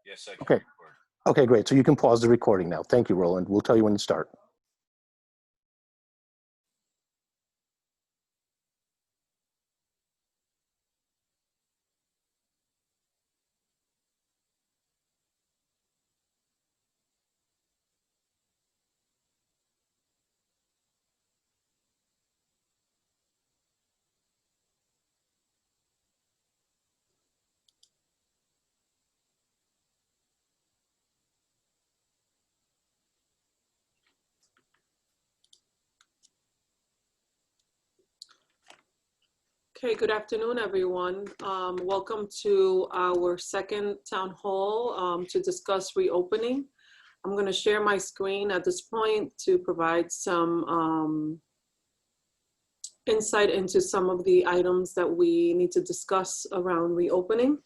Yes, I can Okay. record. Okay, great. So you can pause the recording now. Thank you, Roland. We'll tell you when to start. Okay, good afternoon, everyone. Welcome to our second town hall to discuss reopening. I'm going to share my screen at this point to provide some insight into some of the items that we need to discuss around reopening.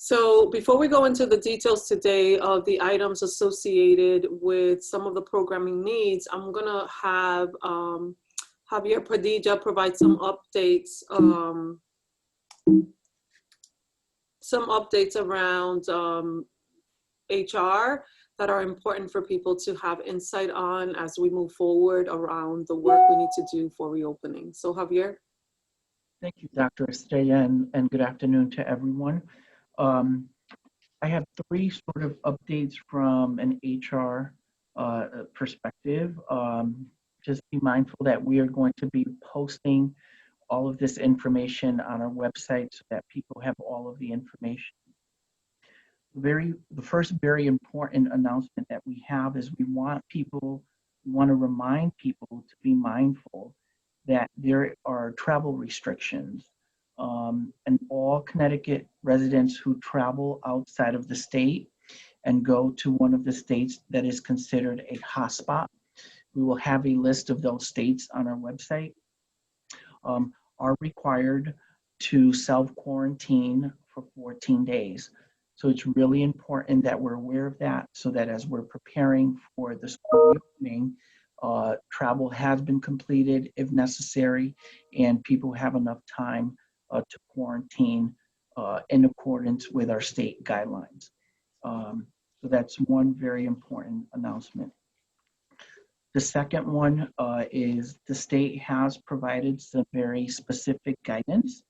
So before we go into the details today of the items associated with some of the programming needs, I'm gonna have Javier Padilla provide some updates around HR that are important for people to have insight on as we move forward around the work we need to do for reopening. So Javier. Thank you, Dr. Estrella, and good afternoon to everyone. I have three sort of updates from an HR perspective. Just be mindful that we are going to be posting all of this information on our website so that people have all of the information. The first very important announcement that we have is we want to remind people to be mindful that there are travel restrictions. And all Connecticut residents who travel outside of the state and go to one of the states that is considered a hotspot, we will have a list of those states on our website, are required to self-quarantine for 14 days. So it's really important that we're aware of that so that as we're preparing for the school reopening, travel has been completed if necessary, and people have enough time to quarantine in accordance with our state guidelines. So that's one very important announcement. The second one is the state has provided some very specific guidance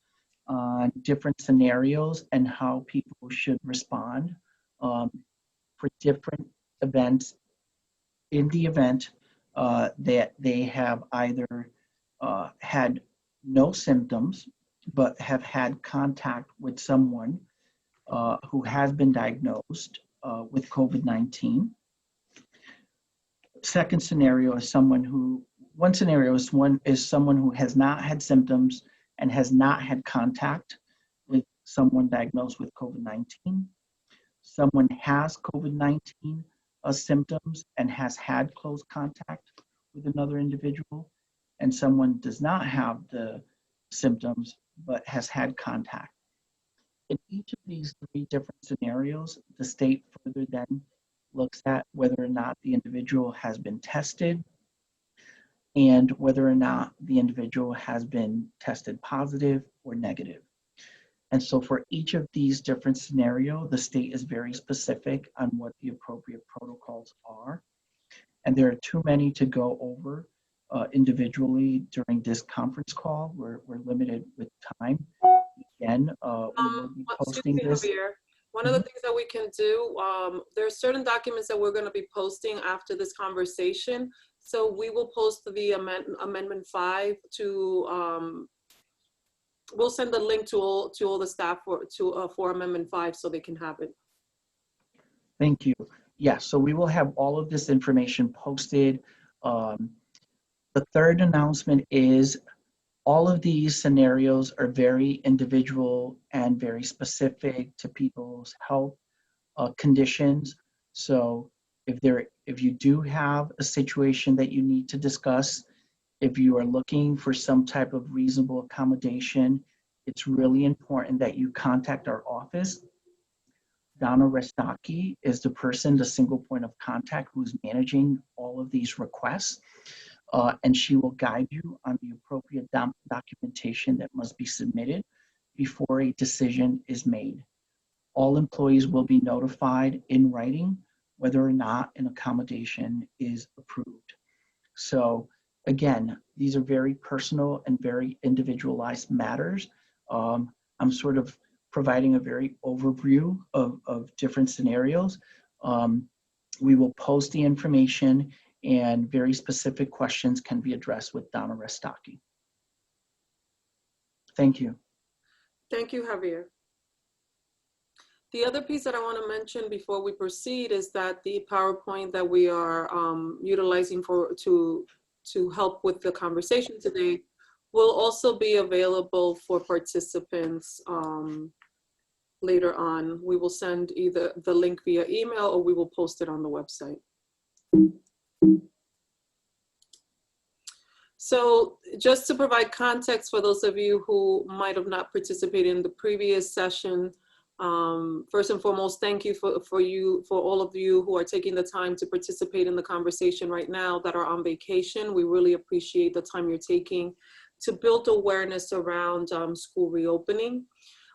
on different scenarios and how people should respond for different events in the event that they have either had no symptoms but have had contact with someone who has been diagnosed with COVID-19. Second scenario is someone who has not had symptoms and has not had contact with someone diagnosed with COVID-19. Someone has COVID-19 symptoms and has had close contact with another individual, and someone does not have the symptoms but has had contact. In each of these three different scenarios, the state further then looks at whether or not the individual has been tested and whether or not the individual has been tested positive or negative. And so for each of these different scenarios, the state is very specific on what the appropriate protocols are. And there are too many to go over individually during this conference call. We're limited with time. Again, we will be posting this. Javier. One of the things that we can do, there are certain documents that we're going to be posting after this conversation. So we will post the Amendment 5 to, we'll send the link to all the staff for Amendment 5 so they can have it. Thank you. Yes, so we will have all of this information posted. The third announcement is all of these scenarios are very individual and very specific to people's health conditions. So if you do have a situation that you need to discuss, if you are looking for some type of reasonable accommodation, it's really important that you contact our office. Donna Restaki is the person, the single point of contact who's managing all of these requests. And she will guide you on the appropriate documentation that must be submitted before a decision is made. All employees will be notified in writing whether or not an accommodation is approved. So again, these are very personal and very individualized matters. I'm sort of providing a very overview of different scenarios. We will post the information and very specific questions can be addressed with Donna Restaki. Thank you. Thank you, Javier. The other piece that I want to mention before we proceed is that the PowerPoint that we are utilizing to help with the conversation today will also be available for participants later on. We will send either the link via email or we will post it on the website. So just to provide context for those of you who might have not participated in the previous session, first and foremost, thank you for all of you who are taking the time to participate in the conversation right now that are on vacation. We really appreciate the time you're taking to build awareness around school reopening.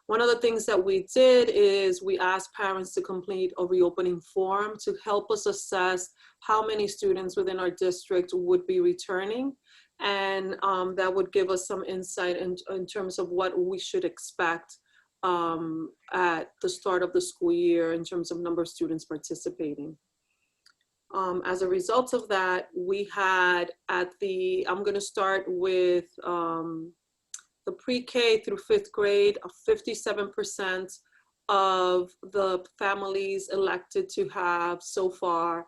One of the things that we did is we asked parents to complete a reopening form to help us assess how many students within our district would be returning. And that would give us some insight in terms of what we should expect at the start of the school year in terms of number of students participating. As a result of that, we had I'm gonna start with the pre-K through 5th grade, 57% of the families elected to have so far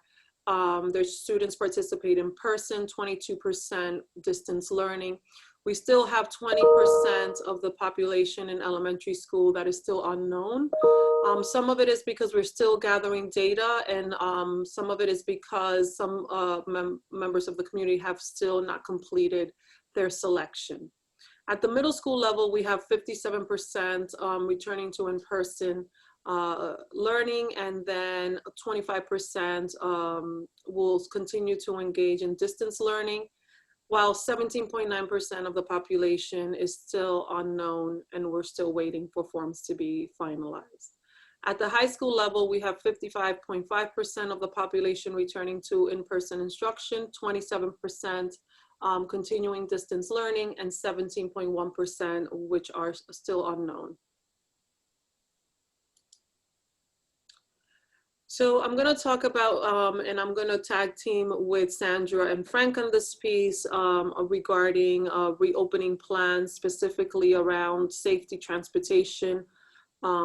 their students participate in person, 22% distance learning. We still have 20% of the population in elementary school that is still unknown. Some of it is because we're still gathering data, and some of it is because some members of the community have still not completed their selection. At the middle school level, we have 57% returning to in-person learning, and then 25% will continue to engage in distance learning, while 17.9% of the population is still unknown, and we're still waiting for forms to be finalized. At the high school level, we have 55.5% of the population returning to in-person instruction, 27% continuing distance learning, and 17.1% which are still unknown. So I'm going to talk about, and I'm going to tag team with Sandra and Frank on this piece regarding reopening plans, specifically around safety, transportation,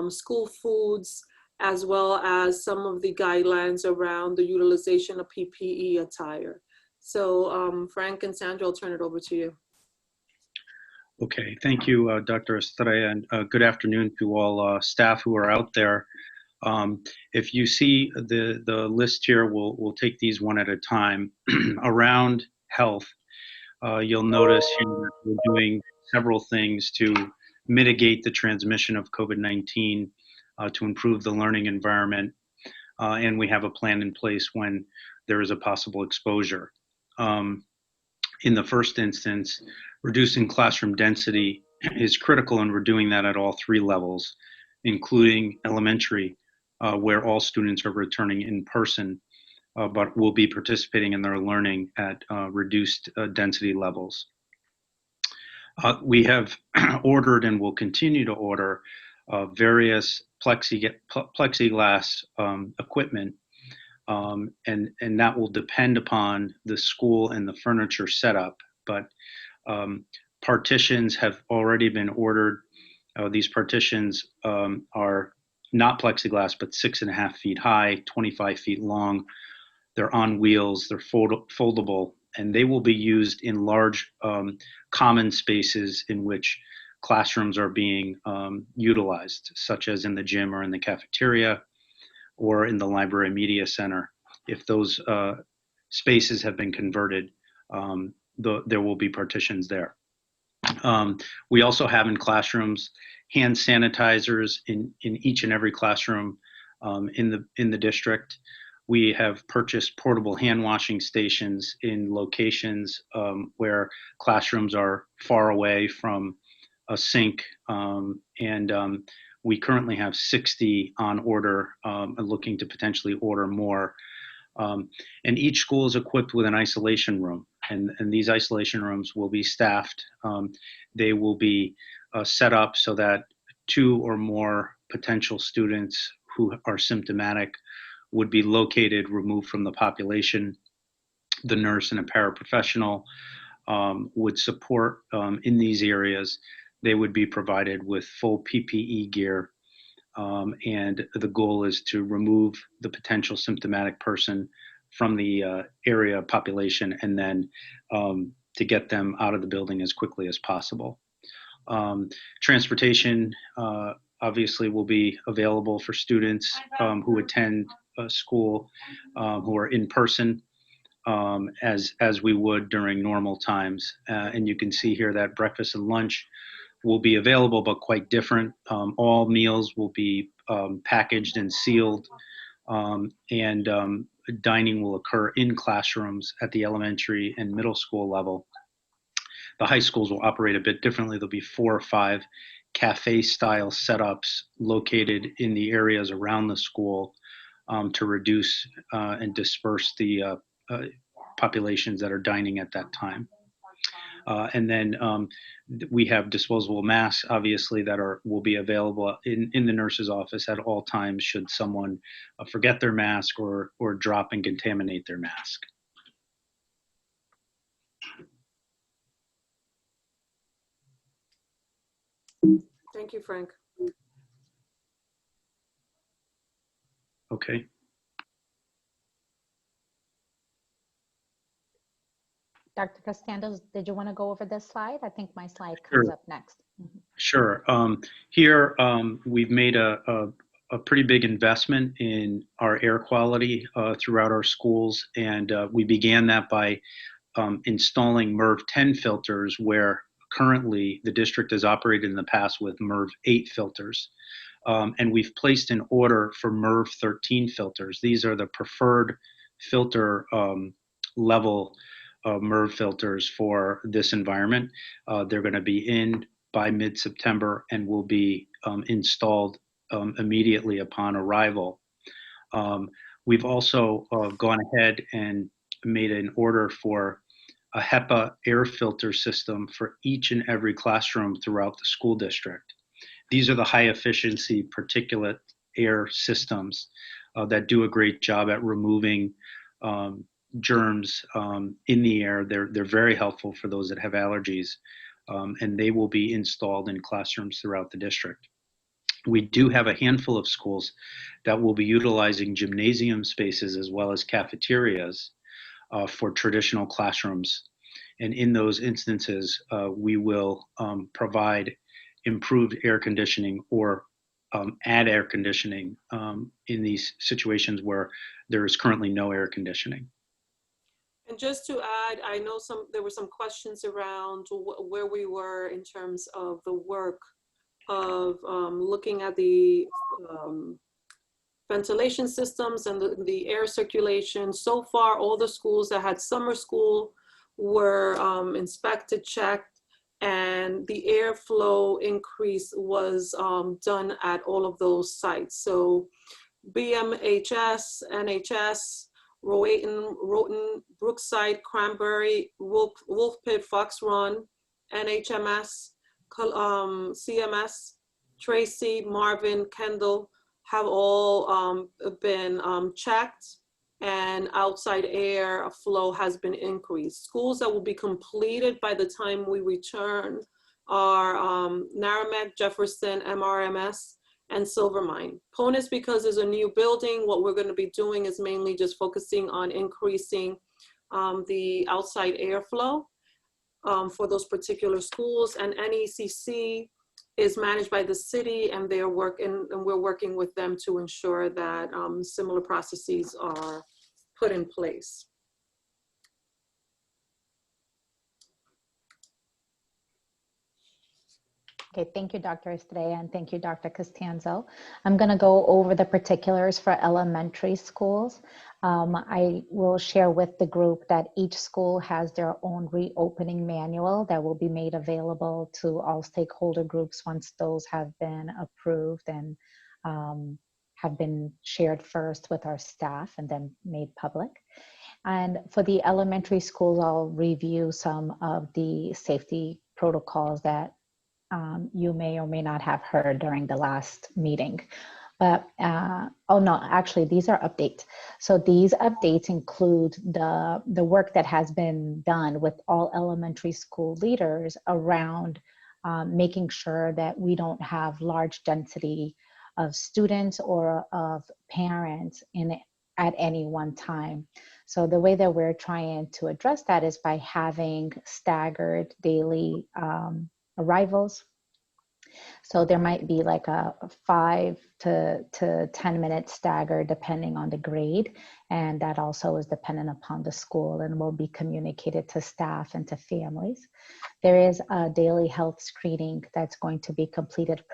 school foods, as well as some of the guidelines around the utilization of PPE attire. So Frank and Sandra, I'll turn it over to you. Okay, thank you, Dr. Estrella, and good afternoon to all staff who are out there. If you see the list here, we'll take these one at a time. Around health, you'll notice here that we're doing several things to mitigate the transmission of COVID-19, to improve the learning environment, and we have a plan in place when there is a possible exposure. In the first instance, reducing classroom density is critical, and we're doing that at all 3 levels, including elementary, where all students are returning in person, but will be participating in their learning at reduced density levels. We have ordered and will continue to order various plexiglass equipment, and that will depend upon the school and the furniture setup, but partitions have already been ordered. These partitions are not plexiglass, but 6.5 feet high, 25 feet long. They're on wheels, they're foldable, and they will be used in large common spaces in which classrooms are being utilized, such as in the gym or in the cafeteria or in the library media center. If those spaces have been converted, there will be partitions there. We also have in classrooms hand sanitizers in each and every classroom in the district. We have purchased portable hand washing stations in locations where classrooms are far away from a sink, and we currently have 60 on order, looking to potentially order more. And each school is equipped with an isolation room, and these isolation rooms will be staffed. They will be set up so that 2 or more potential students who are symptomatic would be located, removed from the population. The nurse and a paraprofessional would support in these areas. They would be provided with full PPE gear, and the goal is to remove the potential symptomatic person from the area population, and then to get them out of the building as quickly as possible. Transportation obviously will be available for students who attend school, who are in person, as we would during normal times. And you can see here that breakfast and lunch will be available, but quite different. All meals will be packaged and sealed, and dining will occur in classrooms at the elementary and middle school level. The high schools will operate a bit differently. There'll be 4 or 5 cafe-style setups located in the areas around the school to reduce and disperse the populations that are dining at that time. And then we have disposable masks, obviously, that will be available in the nurse's office at all times should someone forget their mask or drop and contaminate their mask. Thank you, Frank. Okay. Dr. Costanzo, did you want to go over this slide? I think my slide comes Sure. up next. Mhm. Sure. Here, we've made a pretty big investment in our air quality throughout our schools, and we began that by installing MERV 10 filters, where currently the district has operated in the past with MERV 8 filters. And we've placed an order for MERV 13 filters. These are the preferred filter level MERV filters for this environment. They're going to be in by mid-September and will be installed immediately upon arrival. We've also gone ahead and made an order for a HEPA air filter system for each and every classroom throughout the school district. These are the high efficiency particulate air systems that do a great job at removing germs in the air. They're very helpful for those that have allergies, and they will be installed in classrooms throughout the district. We do have a handful of schools that will be utilizing gymnasium spaces as well as cafeterias for traditional classrooms. And in those instances, we will provide improved air conditioning or add air conditioning in these situations where there is currently no air conditioning. And just to add, I know there were some questions around where we were in terms of the work of looking at the ventilation systems and the air circulation. So far, all the schools that had summer school were inspected, checked, and the airflow increase was done at all of those sites. So BMHS, NHS, Roten, Brookside, Cranberry, Wolf Pit, Fox Run, NHMS, CMS, Tracy, Marvin, Kendall have all been checked, and outside air flow has been increased. Schools that will be completed by the time we return are Narragansett, Jefferson, MRMS, and Silvermine. Ponus, because it's a new building, what we're going to be doing is mainly just focusing on increasing the outside airflow for those particular schools. And NECC is managed by the city, and we're working with them to ensure that similar processes are put in place. Okay, thank you, Dr. Estrella, and thank you, Dr. Costanzo. I'm going to go over the particulars for elementary schools. I will share with the group that each school has their own reopening manual that will be made available to all stakeholder groups once those have been approved and have been shared first with our staff and then made public. And for the elementary schools, I'll review some of the safety protocols that you may or may not have heard during the last meeting. But, oh no, actually these are updates. So these updates include the work that has been done with all elementary school leaders around making sure that we don't have large density of students or of parents at any one time. So the way that we're trying to address that is by having staggered daily arrivals. So there might be like a 5 to 10 minute stagger depending on the grade. And that also is dependent upon the school and will be communicated to staff and to families. There is a daily health screening that's going to be completed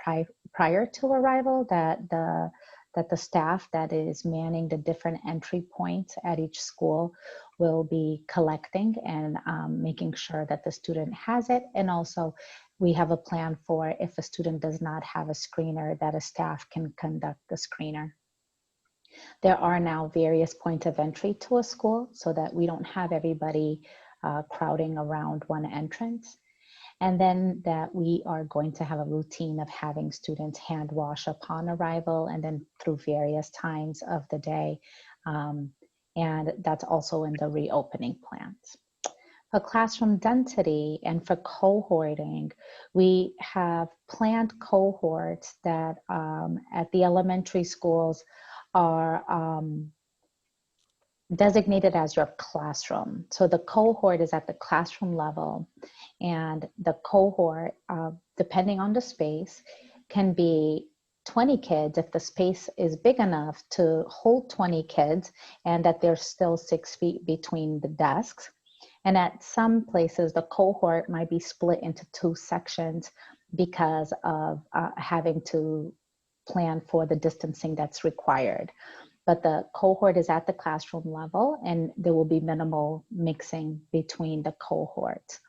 prior to arrival that the staff that is manning the different entry points at each school will be collecting and making sure that the student has it. And also we have a plan for if a student does not have a screener, that a staff can conduct the screener. There are now various points of entry to a school so that we don't have everybody crowding around one entrance. And then that we are going to have a routine of having students hand wash upon arrival and then through various times of the day. And that's also in the reopening plans. For classroom density and for cohorting, we have planned cohorts that at the elementary schools are designated as your classroom. So the cohort is at the classroom level, and the cohort, depending on the space, can be 20 kids if the space is big enough to hold 20 kids and that there's still 6 feet between the desks. And at some places, the cohort might be split into 2 sections because of having to plan for the distancing that's required. But the cohort is at the classroom level and there will be minimal mixing between the cohorts.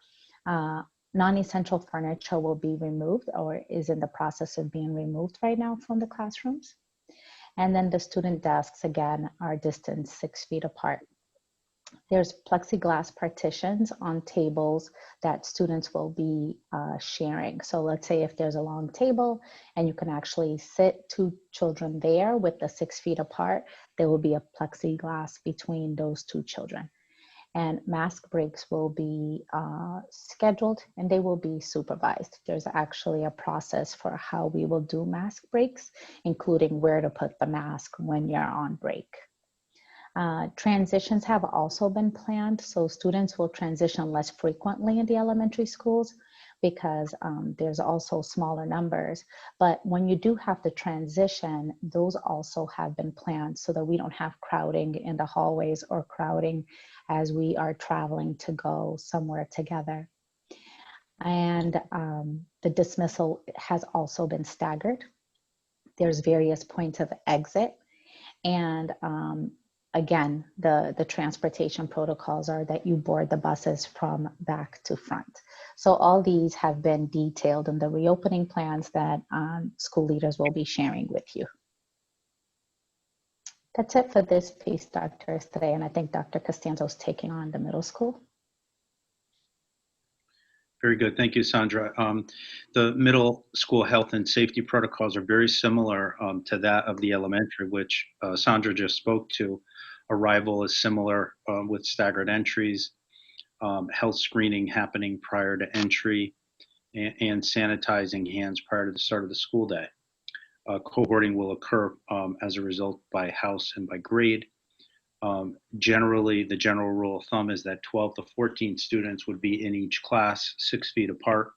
Non-essential furniture will be removed or is in the process of being removed right now from the classrooms. And then the student desks, again, are distanced 6 feet apart. There's plexiglass partitions on tables that students will be sharing. So let's say if there's a long table and you can actually sit 2 children there with the 6 feet apart, there will be a plexiglass between those 2 children. And mask breaks will be scheduled and they will be supervised. There's actually a process for how we will do mask breaks, including where to put the mask when you're on break. Transitions have also been planned, so students will transition less frequently in the elementary schools because there's also smaller numbers. But when you do have the transition, those also have been planned so that we don't have crowding in the hallways or crowding as we are traveling to go somewhere together. And the dismissal has also been staggered. There's various points of exit, and again, the transportation protocols are that you board the buses from back to front. So all these have been detailed in the reopening plans that school leaders will be sharing with you. That's it for this piece, Dr. Estrella, and I think Dr. Costanzo is taking on the middle school. Very good. Thank you, Sandra. The middle school health and safety protocols are very similar to that of the elementary, which Sandra just spoke to. Arrival is similar with staggered entries, health screening happening prior to entry, and sanitizing hands prior to the start of the school day. Cohorting will occur as a result by house and by grade. Generally, the general rule of thumb is that 12 to 14 students would be in each class, 6 feet apart.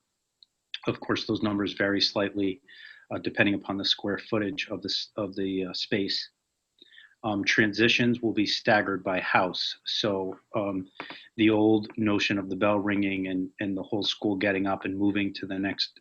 Of course, those numbers vary slightly depending upon the square footage of the space. Transitions will be staggered by house. So the old notion of the bell ringing and the whole school getting up and moving to the next.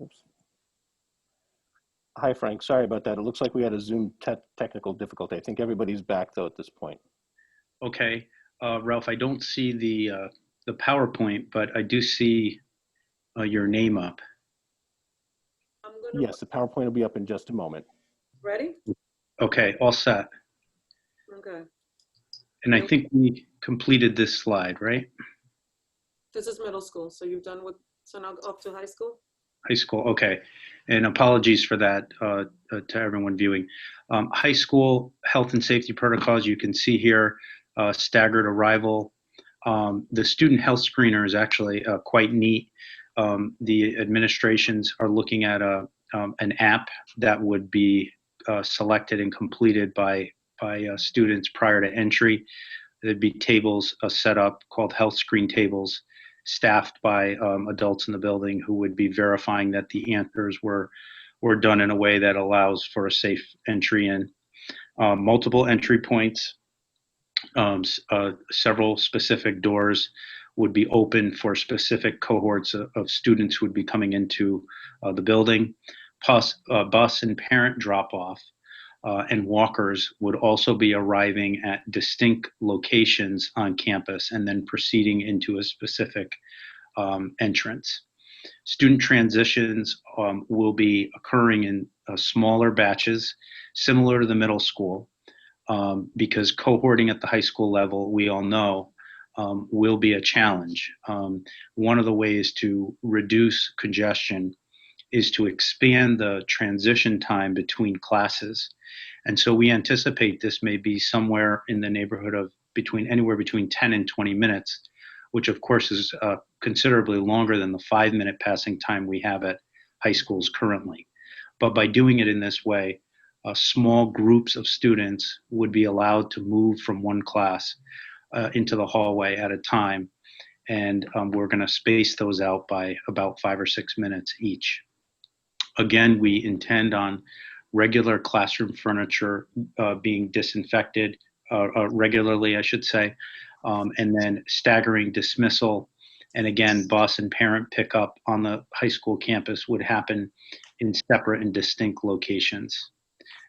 Oops. Hi, Frank. Sorry about that. It looks like we had a Zoom technical difficulty. I think everybody's back, though, at this point. Okay, Ralph, I don't see the PowerPoint, but I do see your name up. I'm gonna, Yes, the PowerPoint will be up in just a moment. ready? Okay, all set. Okay. And I think we completed this slide, right? This is middle school, so you've done with, so now up to high school? High school, okay. And apologies for that to everyone viewing. High school health and safety protocols, you can see here, staggered arrival. The student health screener is actually quite neat. The administrations are looking at an app that would be selected and completed by students prior to entry. There'd be tables set up called health screen tables, staffed by adults in the building who would be verifying that the answers were done in a way that allows for a safe entry in. Multiple entry points, several specific doors would be open for specific cohorts of students who would be coming into the building. Plus, bus and parent drop-off and walkers would also be arriving at distinct locations on campus and then proceeding into a specific entrance. Student transitions will be occurring in smaller batches, similar to the middle school, because cohorting at the high school level, we all know, will be a challenge. One of the ways to reduce congestion is to expand the transition time between classes. And so we anticipate this may be somewhere in the neighborhood of anywhere between 10 and 20 minutes, which of course is considerably longer than the 5-minute passing time we have at high schools currently. But by doing it in this way, small groups of students would be allowed to move from one class into the hallway at a time. And we're going to space those out by about 5 or 6 minutes each. Again, we intend on regular classroom furniture being disinfected regularly, I should say, and then staggering dismissal. And again, bus and parent pickup on the high school campus would happen in separate and distinct locations.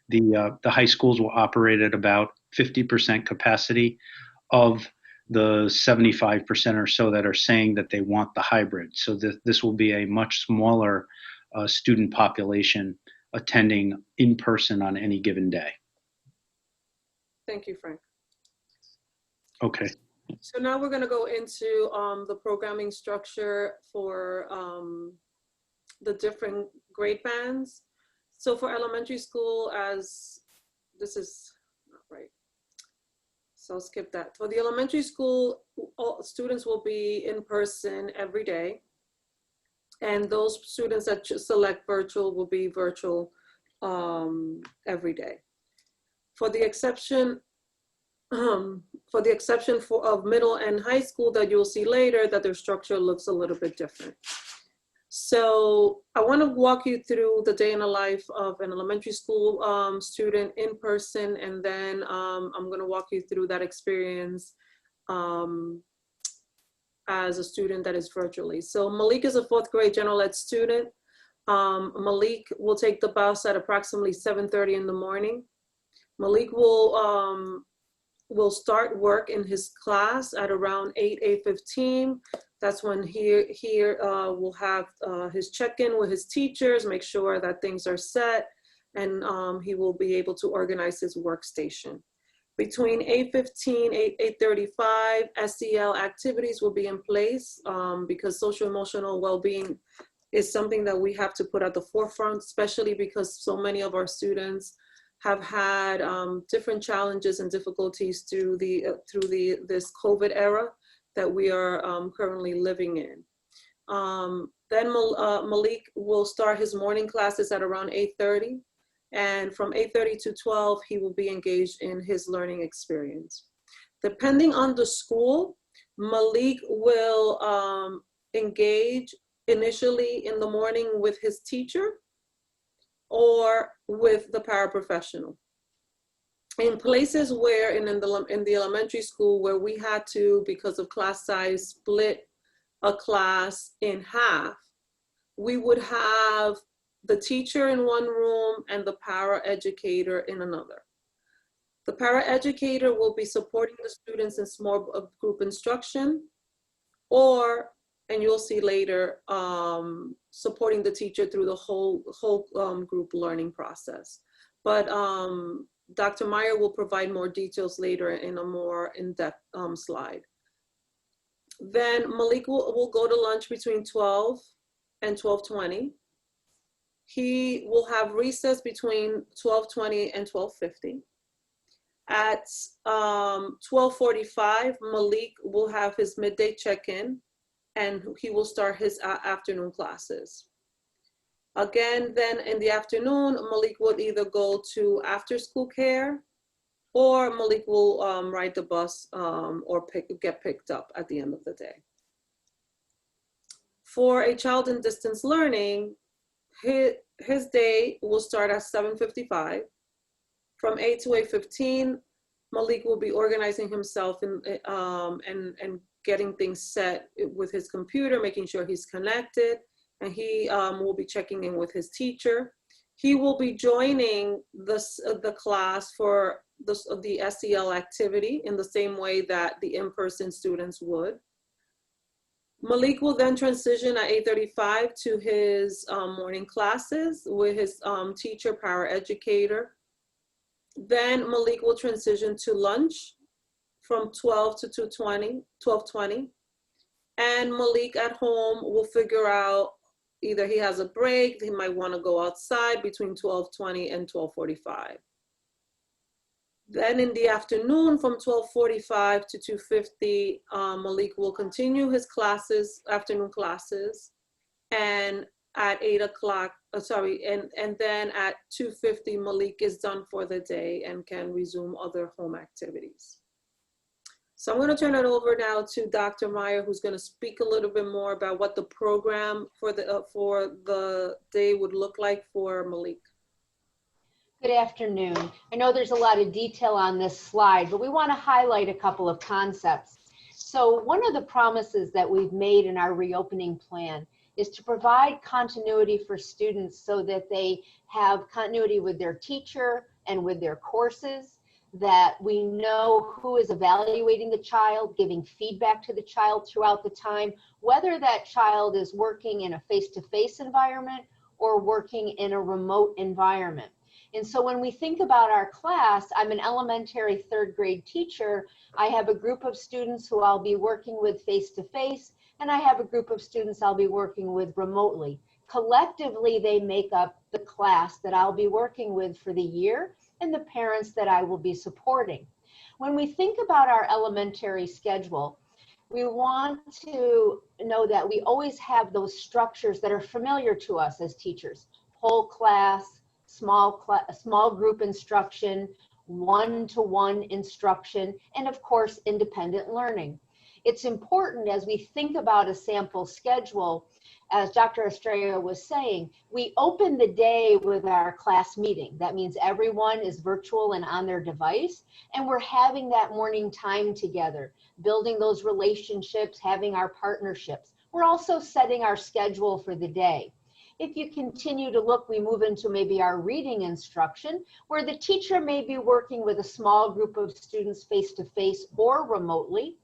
The high schools will operate at about 50% capacity of the 75% or so that are saying that they want the hybrid. So this will be a much smaller student population attending in person on any given day. Thank you, Frank. Okay. So now we're going to go into the programming structure for the different grade bands. So for elementary school, as this is not right, so I'll skip that. For the elementary school, all students will be in person every day. And those students that select virtual will be virtual every day. For the exception of middle and high school that you'll see later, that their structure looks a little bit different. So I want to walk you through the day in the life of an elementary school student in person, and then I'm going to walk you through that experience as a student that is virtually. So Malik is a 4th grade general ed student. Malik will take the bus at approximately 7:30 in the morning. Malik will start work in his class at around 8:15. That's when he will have his check-in with his teachers, make sure that things are set, and he will be able to organize his workstation. Between 8:15, 8:35, SEL activities will be in place because social emotional well-being is something that we have to put at the forefront, especially because so many of our students have had different challenges and difficulties through this COVID era that we are currently living in. Then Malik will start his morning classes at around 8:30, and from 8:30 to 12, he will be engaged in his learning experience. Depending on the school, Malik will engage initially in the morning with his teacher or with the paraprofessional. In places where in the elementary school where we had to, because of class size, split a class in half, we would have the teacher in one room and the paraeducator in another. The paraeducator will be supporting the students in small group instruction, or, and you'll see later, supporting the teacher through the whole group learning process. But Dr. Meyer will provide more details later in a more in-depth slide. Then Malik will go to lunch between 12 and 12:20. He will have recess between 12:20 and 12:50. At 12:45, Malik will have his midday check-in, and he will start his afternoon classes. Again, then in the afternoon, Malik would either go to after-school care, or Malik will ride the bus or get picked up at the end of the day. For a child in distance learning, his day will start at 7:55. From 8 to 8:15, Malik will be organizing himself and getting things set with his computer, making sure he's connected, and he will be checking in with his teacher. He will be joining the class for the SEL activity in the same way that the in-person students would. Malik will then transition at 8:35 to his morning classes with his teacher, paraeducator. Then Malik will transition to lunch from 12 to 12:20. And Malik at home will figure out either he has a break, he might want to go outside between 12:20 and 12:45. Then in the afternoon from 12:45 to 2:50, Malik will continue his classes, afternoon classes. And at 8 o'clock, and then at 2:50, Malik is done for the day and can resume other home activities. So I'm going to turn it over now to Dr. Meyer, who's going to speak a little bit more about what the program for the day would look like for Malik. Good afternoon. I know there's a lot of detail on this slide, but we want to highlight a couple of concepts. So one of the promises that we've made in our reopening plan is to provide continuity for students so that they have continuity with their teacher and with their courses, that we know who is evaluating the child, giving feedback to the child throughout the time, whether that child is working in a face-to-face environment or working in a remote environment. And so when we think about our class, I'm an elementary third grade teacher. I have a group of students who I'll be working with face-to-face, and I have a group of students I'll be working with remotely. Collectively, they make up the class that I'll be working with for the year and the parents that I will be supporting. When we think about our elementary schedule, we want to know that we always have those structures that are familiar to us as teachers: whole class, small group instruction, one-to-one instruction, and of course, independent learning. It's important as we think about a sample schedule, as Dr. Estrella was saying, we open the day with our class meeting. That means everyone is virtual and on their device, and we're having that morning time together, building those relationships, having our partnerships. We're also setting our schedule for the day. If you continue to look, we move into maybe our reading instruction, where the teacher may be working with a small group of students face-to-face or remotely.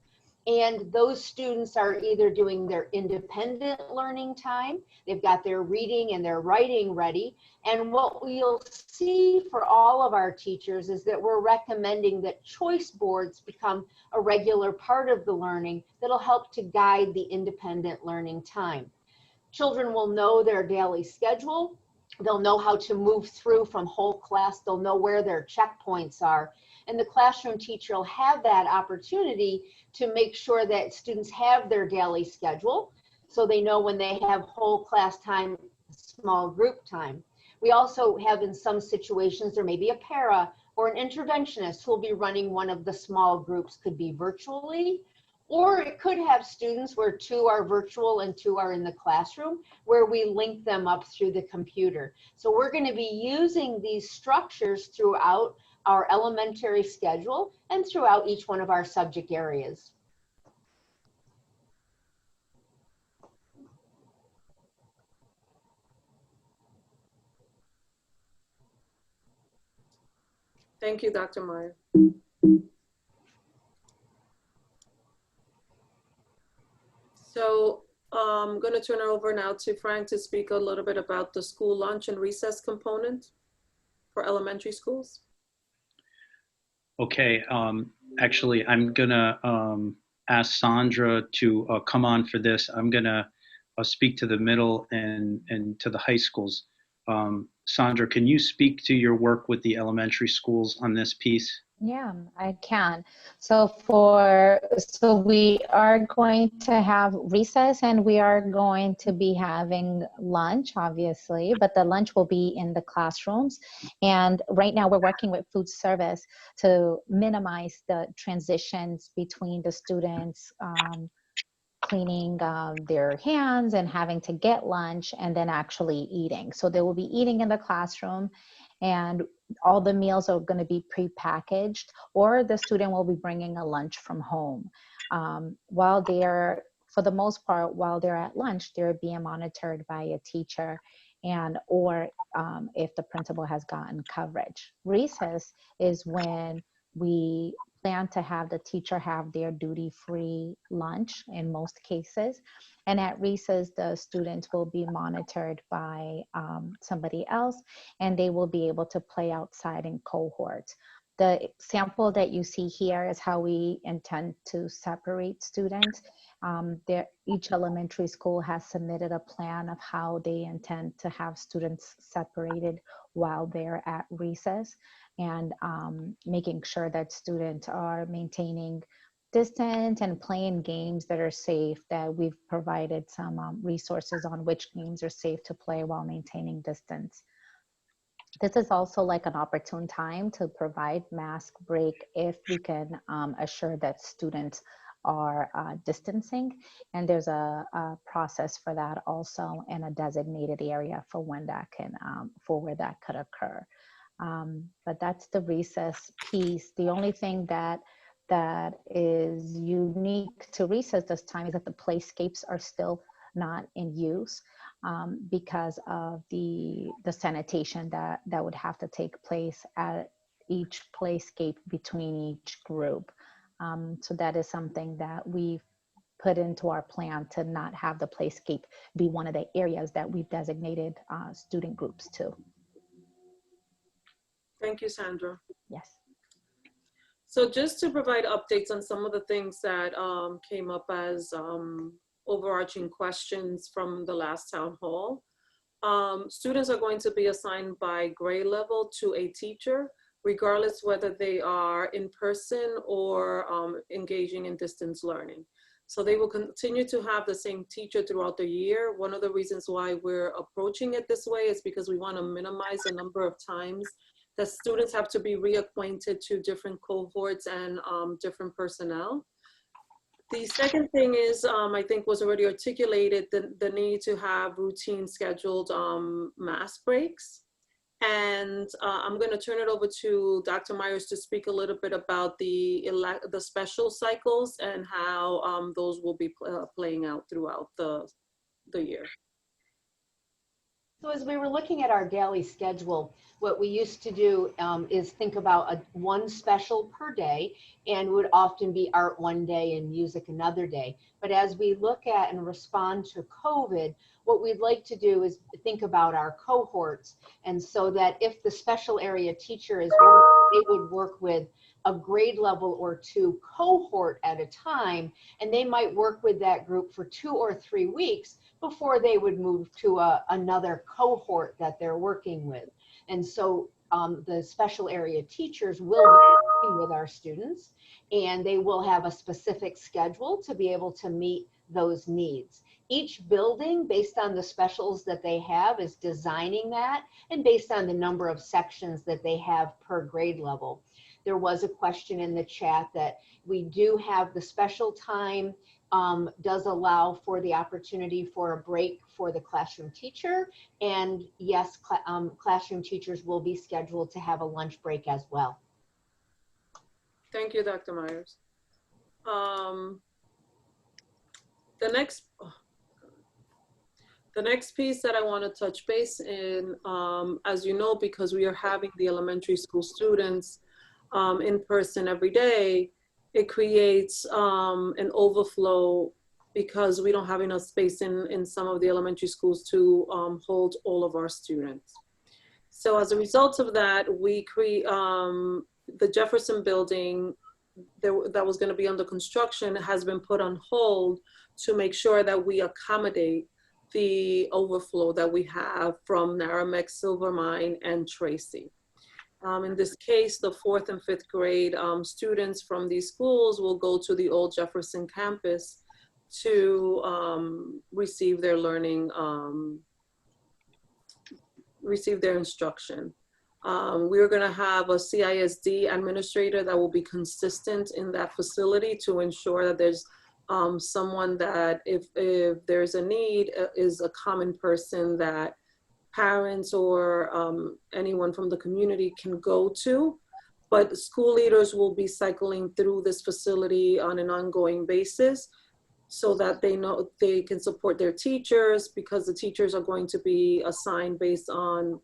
And those students are either doing their independent learning time, they've got their reading and their writing ready. And what we'll see for all of our teachers is that we're recommending that choice boards become a regular part of the learning that'll help to guide the independent learning time. Children will know their daily schedule. They'll know how to move through from whole class. They'll know where their checkpoints are. And the classroom teacher will have that opportunity to make sure that students have their daily schedule, so they know when they have whole class time, small group time. We also have, in some situations, there may be a para or an interventionist who will be running one of the small groups. Could be virtually, or it could have students where 2 are virtual and 2 are in the classroom, where we link them up through the computer. So we're going to be using these structures throughout our elementary schedule and throughout each one of our subject areas. Thank you, Dr. Meyer. So I'm going to turn it over now to Frank to speak a little bit about the school lunch and recess component for elementary schools. Okay, actually, I'm gonna ask Sandra to come on for this. I'm gonna speak to the middle and to the high schools. Sandra, can you speak to your work with the elementary schools on this piece? Yeah, I can. So we are going to have recess and we are going to be having lunch, obviously, but the lunch will be in the classrooms. And right now we're working with food service to minimize the transitions between the students cleaning their hands and having to get lunch and then actually eating. So they will be eating in the classroom, and all the meals are going to be prepackaged, or the student will be bringing a lunch from home. While they're, for the most part, while they're at lunch, they're being monitored by a teacher, and or if the principal has gotten coverage. Recess is when we plan to have the teacher have their duty-free lunch in most cases. And at recess, the students will be monitored by somebody else, and they will be able to play outside in cohorts. The sample that you see here is how we intend to separate students. Each elementary school has submitted a plan of how they intend to have students separated while they're at recess, and making sure that students are maintaining distance and playing games that are safe, that we've provided some resources on which games are safe to play while maintaining distance. This is also like an opportune time to provide mask break if we can assure that students are distancing. And there's a process for that also in a designated area for when that can, for where that could occur. But that's the recess piece. The only thing that is unique to recess this time is that the playscapes are still not in use because of the sanitation that would have to take place at each playscape between each group. So that is something that we've put into our plan to not have the playscape be one of the areas that we've designated student groups to. Thank you, Sandra. Yes. So just to provide updates on some of the things that came up as overarching questions from the last town hall. Students are going to be assigned by grade level to a teacher, regardless whether they are in person or engaging in distance learning. So they will continue to have the same teacher throughout the year. One of the reasons why we're approaching it this way is because we want to minimize the number of times that students have to be reacquainted to different cohorts and different personnel. The second thing is, I think was already articulated, the need to have routine scheduled mass breaks. And I'm going to turn it over to Dr. Myers to speak a little bit about the special cycles and how those will be playing out throughout the year. So as we were looking at our daily schedule, what we used to do is think about one special per day, and would often be art one day and music another day. But as we look at and respond to COVID, what we'd like to do is think about our cohorts. And so that if the special area teacher is working, they would work with a grade level or two cohort at a time, and they might work with that group for 2 or 3 weeks before they would move to another cohort that they're working with. And so the special area teachers will be working with our students, and they will have a specific schedule to be able to meet those needs. Each building, based on the specials that they have, is designing that, and based on the number of sections that they have per grade level. There was a question in the chat that we do have the special time does allow for the opportunity for a break for the classroom teacher. And yes, classroom teachers will be scheduled to have a lunch break as well. Thank you, Dr. Myers. The next piece that I want to touch base in, as you know, because we are having the elementary school students in person every day, it creates an overflow because we don't have enough space in some of the elementary schools to hold all of our students. So as a result of that, we create the Jefferson building that was going to be under construction has been put on hold to make sure that we accommodate the overflow that we have from Naramek, Silvermine, and Tracy. In this case, the 4th and 5th grade students from these schools will go to the old Jefferson campus to receive their learning, receive their instruction. We're going to have a CISD administrator that will be consistent in that facility to ensure that there's someone that if there's a need is a common person that parents or anyone from the community can go to, but school leaders will be cycling through this facility on an ongoing basis so that they know they can support their teachers, because the teachers are going to be assigned based on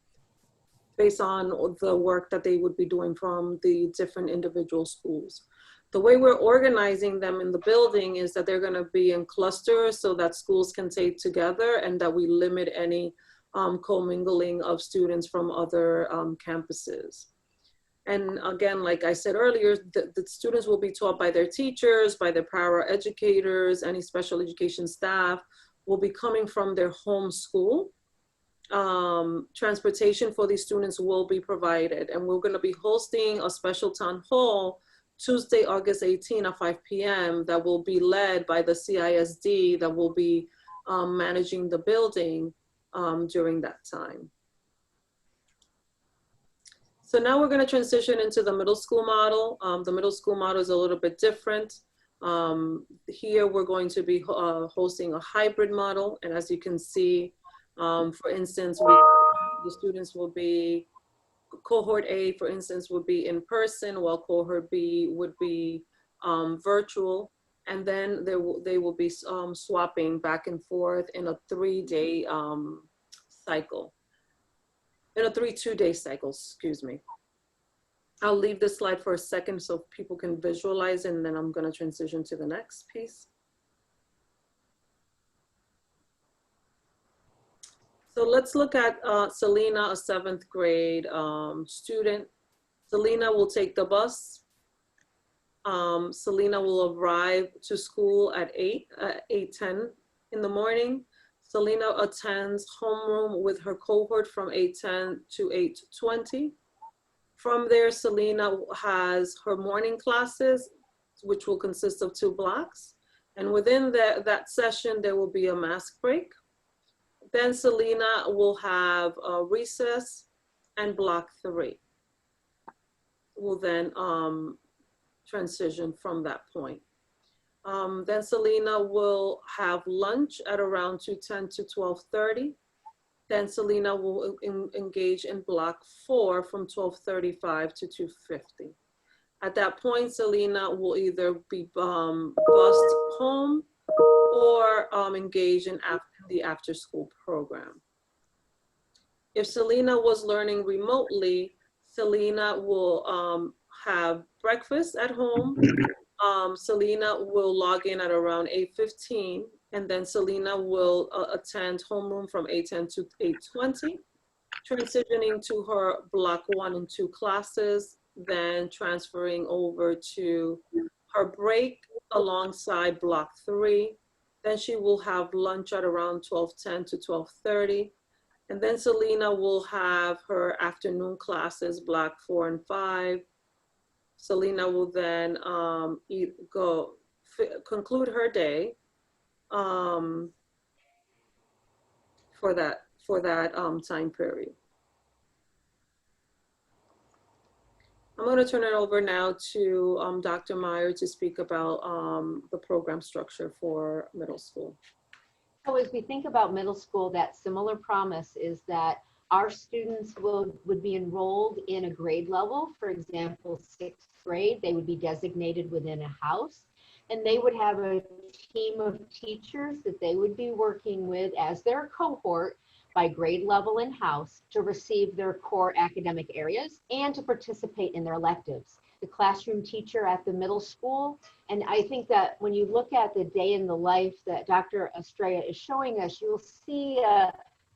the work that they would be doing from the different individual schools. The way we're organizing them in the building is that they're going to be in clusters so that schools can stay together and that we limit any commingling of students from other campuses. And again, like I said earlier, the students will be taught by their teachers, by their para-educators, any special education staff will be coming from their home school. Transportation for these students will be provided, and we're going to be hosting a special town hall Tuesday, August 18 at 5 p.m. that will be led by the CISD that will be managing the building during that time. So now we're going to transition into the middle school model. The middle school model is a little bit different. Here we're going to be hosting a hybrid model, and as you can see, for instance, the students will be, cohort A, for instance, would be in person, while cohort B would be virtual. And then they will be swapping back and forth in a 3-day cycle, in a 2-day cycle, excuse me. I'll leave this slide for a second so people can visualize, and then I'm going to transition to the next piece. So let's look at Selena, a 7th grade student. Selena will take the bus. Selena will arrive to school at 8:10 in the morning. Selena attends homeroom with her cohort from 8:10 to 8:20. From there, Selena has her morning classes, which will consist of 2 blocks. And within that session, there will be a mask break. Then Selena will have a recess, and block 3 will then transition from that point. Then Selena will have lunch at around 2:10 to 12:30. Then Selena will engage in block 4 from 12:35 to 2:50. At that point, Selena will either be bused home or engage in the after-school program. If Selena was learning remotely, Selena will have breakfast at home. Selena will log in at around 8:15, and then Selena will attend homeroom from 8:10 to 8:20, transitioning to her block 1 and 2 classes, then transferring over to her break alongside block 3. Then she will have lunch at around 12:10 to 12:30. And then Selena will have her afternoon classes, block 4 and 5. Selena will then conclude her day for that time period. I'm going to turn it over now to Dr. Meyer to speak about the program structure for middle school. So as we think about middle school, that similar promise is that our students would be enrolled in a grade level. For example, 6th grade, they would be designated within a house, and they would have a team of teachers that they would be working with as their cohort by grade level in house to receive their core academic areas and to participate in their electives. The classroom teacher at the middle school, and I think that when you look at the day in the life that Dr. Estrella is showing us, you'll see a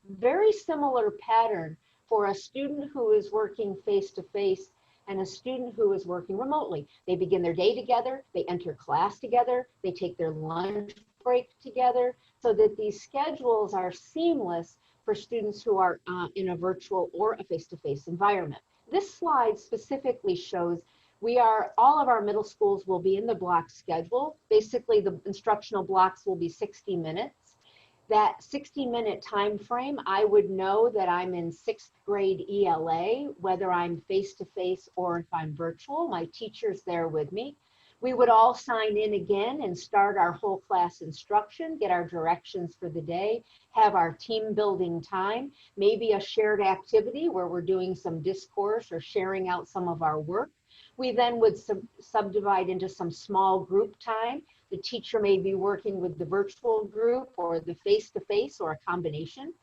very similar pattern for a student who is working face-to-face and a student who is working remotely. They begin their day together, they enter class together, they take their lunch break together, so that these schedules are seamless for students who are in a virtual or a face-to-face environment. This slide specifically shows all of our middle schools will be in the block schedule. Basically, the instructional blocks will be 60 minutes. That 60-minute time frame, I would know that I'm in 6th grade ELA, whether I'm face-to-face or if I'm virtual. My teacher's there with me. We would all sign in again and start our whole class instruction, get our directions for the day, have our team building time, maybe a shared activity where we're doing some discourse or sharing out some of our work. We then would subdivide into some small group time. The teacher may be working with the virtual group or the face-to-face or a combination.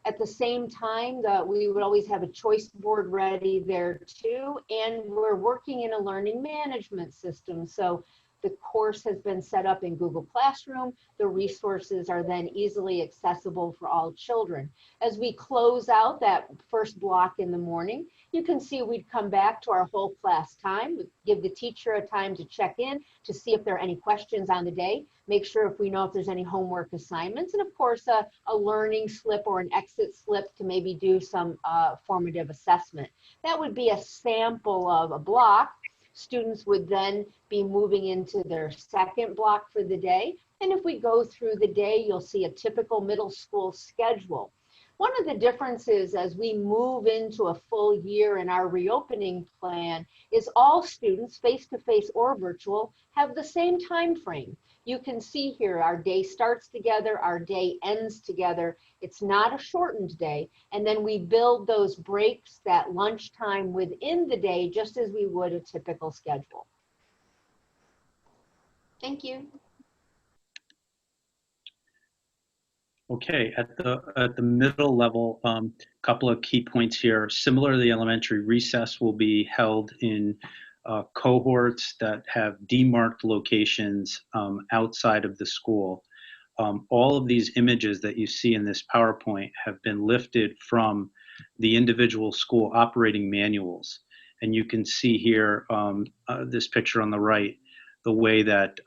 At the same time, we would always have a choice board ready there too, and we're working in a learning management system. So the course has been set up in Google Classroom. The resources are then easily accessible for all children. As we close out that first block in the morning, you can see we'd come back to our whole class time, give the teacher a time to check in to see if there are any questions on the day, make sure if we know if there's any homework assignments, and of course a learning slip or an exit slip to maybe do some formative assessment. That would be a sample of a block. Students would then be moving into their second block for the day. And if we go through the day, you'll see a typical middle school schedule. One of the differences as we move into a full year in our reopening plan is all students, face-to-face or virtual, have the same time frame. You can see here our day starts together, our day ends together. It's not a shortened day. And then we build those breaks, that lunchtime within the day, just as we would a typical schedule. Thank you. Okay, at the middle level, couple of key points here. Similar to the elementary, recess will be held in cohorts that have demarked locations outside of the school. All of these images that you see in this PowerPoint have been lifted from the individual school operating manuals. And you can see here, this picture on the right, the way that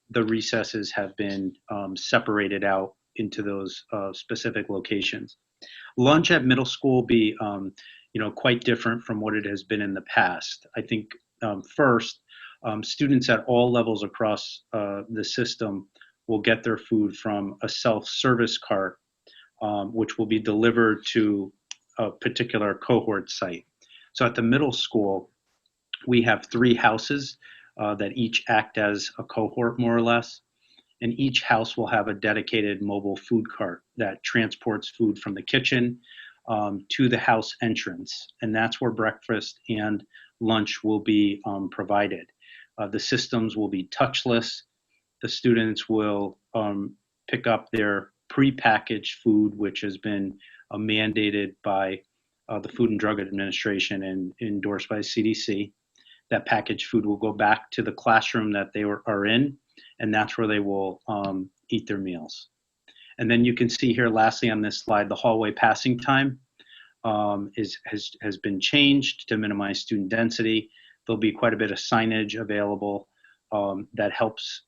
the recesses have been separated out into those specific locations. Lunch at middle school will be quite different from what it has been in the past. I think first, students at all levels across the system will get their food from a self-service cart, which will be delivered to a particular cohort site. So at the middle school, we have 3 houses that each act as a cohort, more or less. And each house will have a dedicated mobile food cart that transports food from the kitchen to the house entrance. And that's where breakfast and lunch will be provided. The systems will be touchless. The students will pick up their prepackaged food, which has been mandated by the Food and Drug Administration and endorsed by CDC. That packaged food will go back to the classroom that they are in, and that's where they will eat their meals. And then you can see here, lastly on this slide, the hallway passing time has been changed to minimize student density. There'll be quite a bit of signage available that helps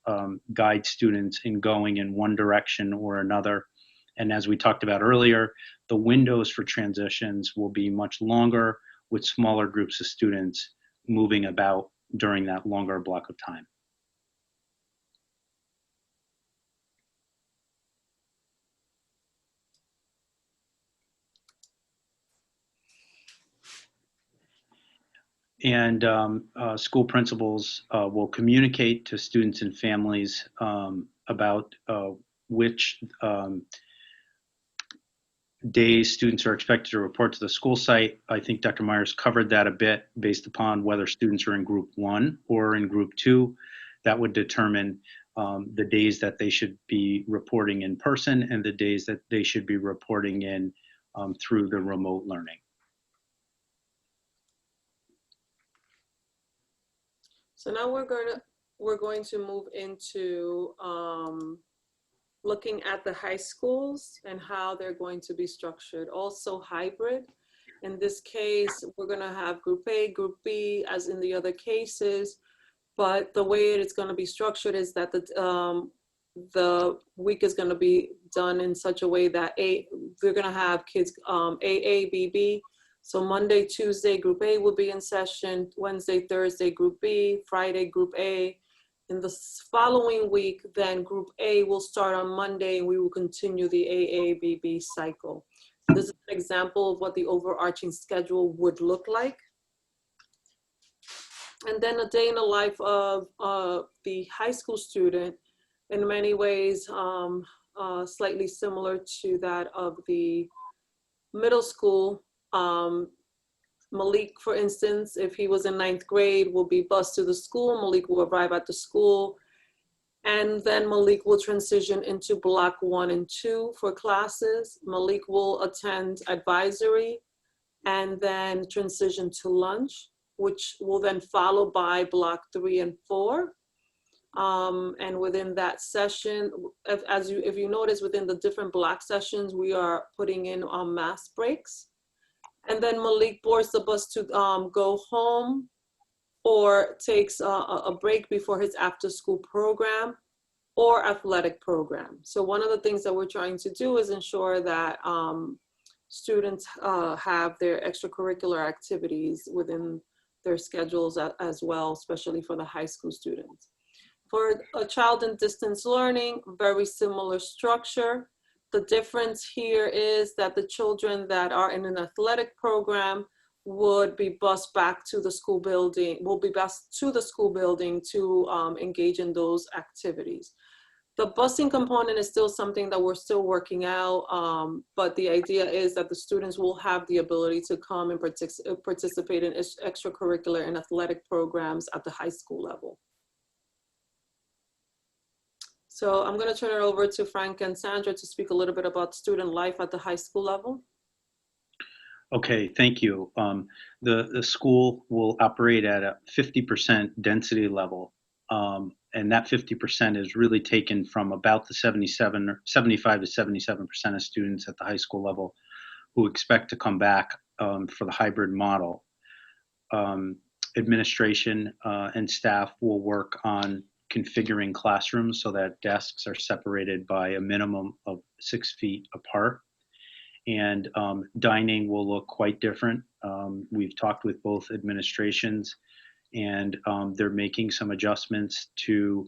guide students in going in one direction or another. And as we talked about earlier, the windows for transitions will be much longer, with smaller groups of students moving about during that longer block of time. And school principals will communicate to students and families about which days students are expected to report to the school site. I think Dr. Myers covered that a bit based upon whether students are in group 1 or in group 2. That would determine the days that they should be reporting in person and the days that they should be reporting in through the remote learning. So now we're going to move into looking at the high schools and how they're going to be structured. Also hybrid. In this case, we're going to have group A, group B, as in the other cases. But the way it's going to be structured is that the week is going to be done in such a way that we're going to have kids AABB. So Monday, Tuesday, group A will be in session, Wednesday, Thursday, group B, Friday, group A. In the following week, then group A will start on Monday and we will continue the AABB cycle. So this is an example of what the overarching schedule would look like. And then a day in the life of the high school student, in many ways, slightly similar to that of the middle school. Malik, for instance, if he was in 9th grade, will be bused to the school. Malik will arrive at the school. And then Malik will transition into block 1 and 2 for classes. Malik will attend advisory and then transition to lunch, which will then follow by block 3 and 4. And within that session, if you notice within the different block sessions, we are putting in mass breaks. And then Malik boards the bus to go home or takes a break before his after school program or athletic program. So one of the things that we're trying to do is ensure that students have their extracurricular activities within their schedules as well, especially for the high school students. For a child in distance learning, very similar structure. The difference here is that the children that are in an athletic program would be bused back to the school building, will be bused to the school building to engage in those activities. The busing component is still something that we're still working out, but the idea is that the students will have the ability to come and participate in extracurricular and athletic programs at the high school level. So I'm going to turn it over to Frank and Sandra to speak a little bit about student life at the high school level. Okay, thank you. The school will operate at a 50% density level. and that 50% is really taken from about the 75 to 77% of students at the high school level who expect to come back for the hybrid model. Administration and staff will work on configuring classrooms so that desks are separated by a minimum of 6 feet apart. And dining will look quite different. We've talked with both administrations, and they're making some adjustments to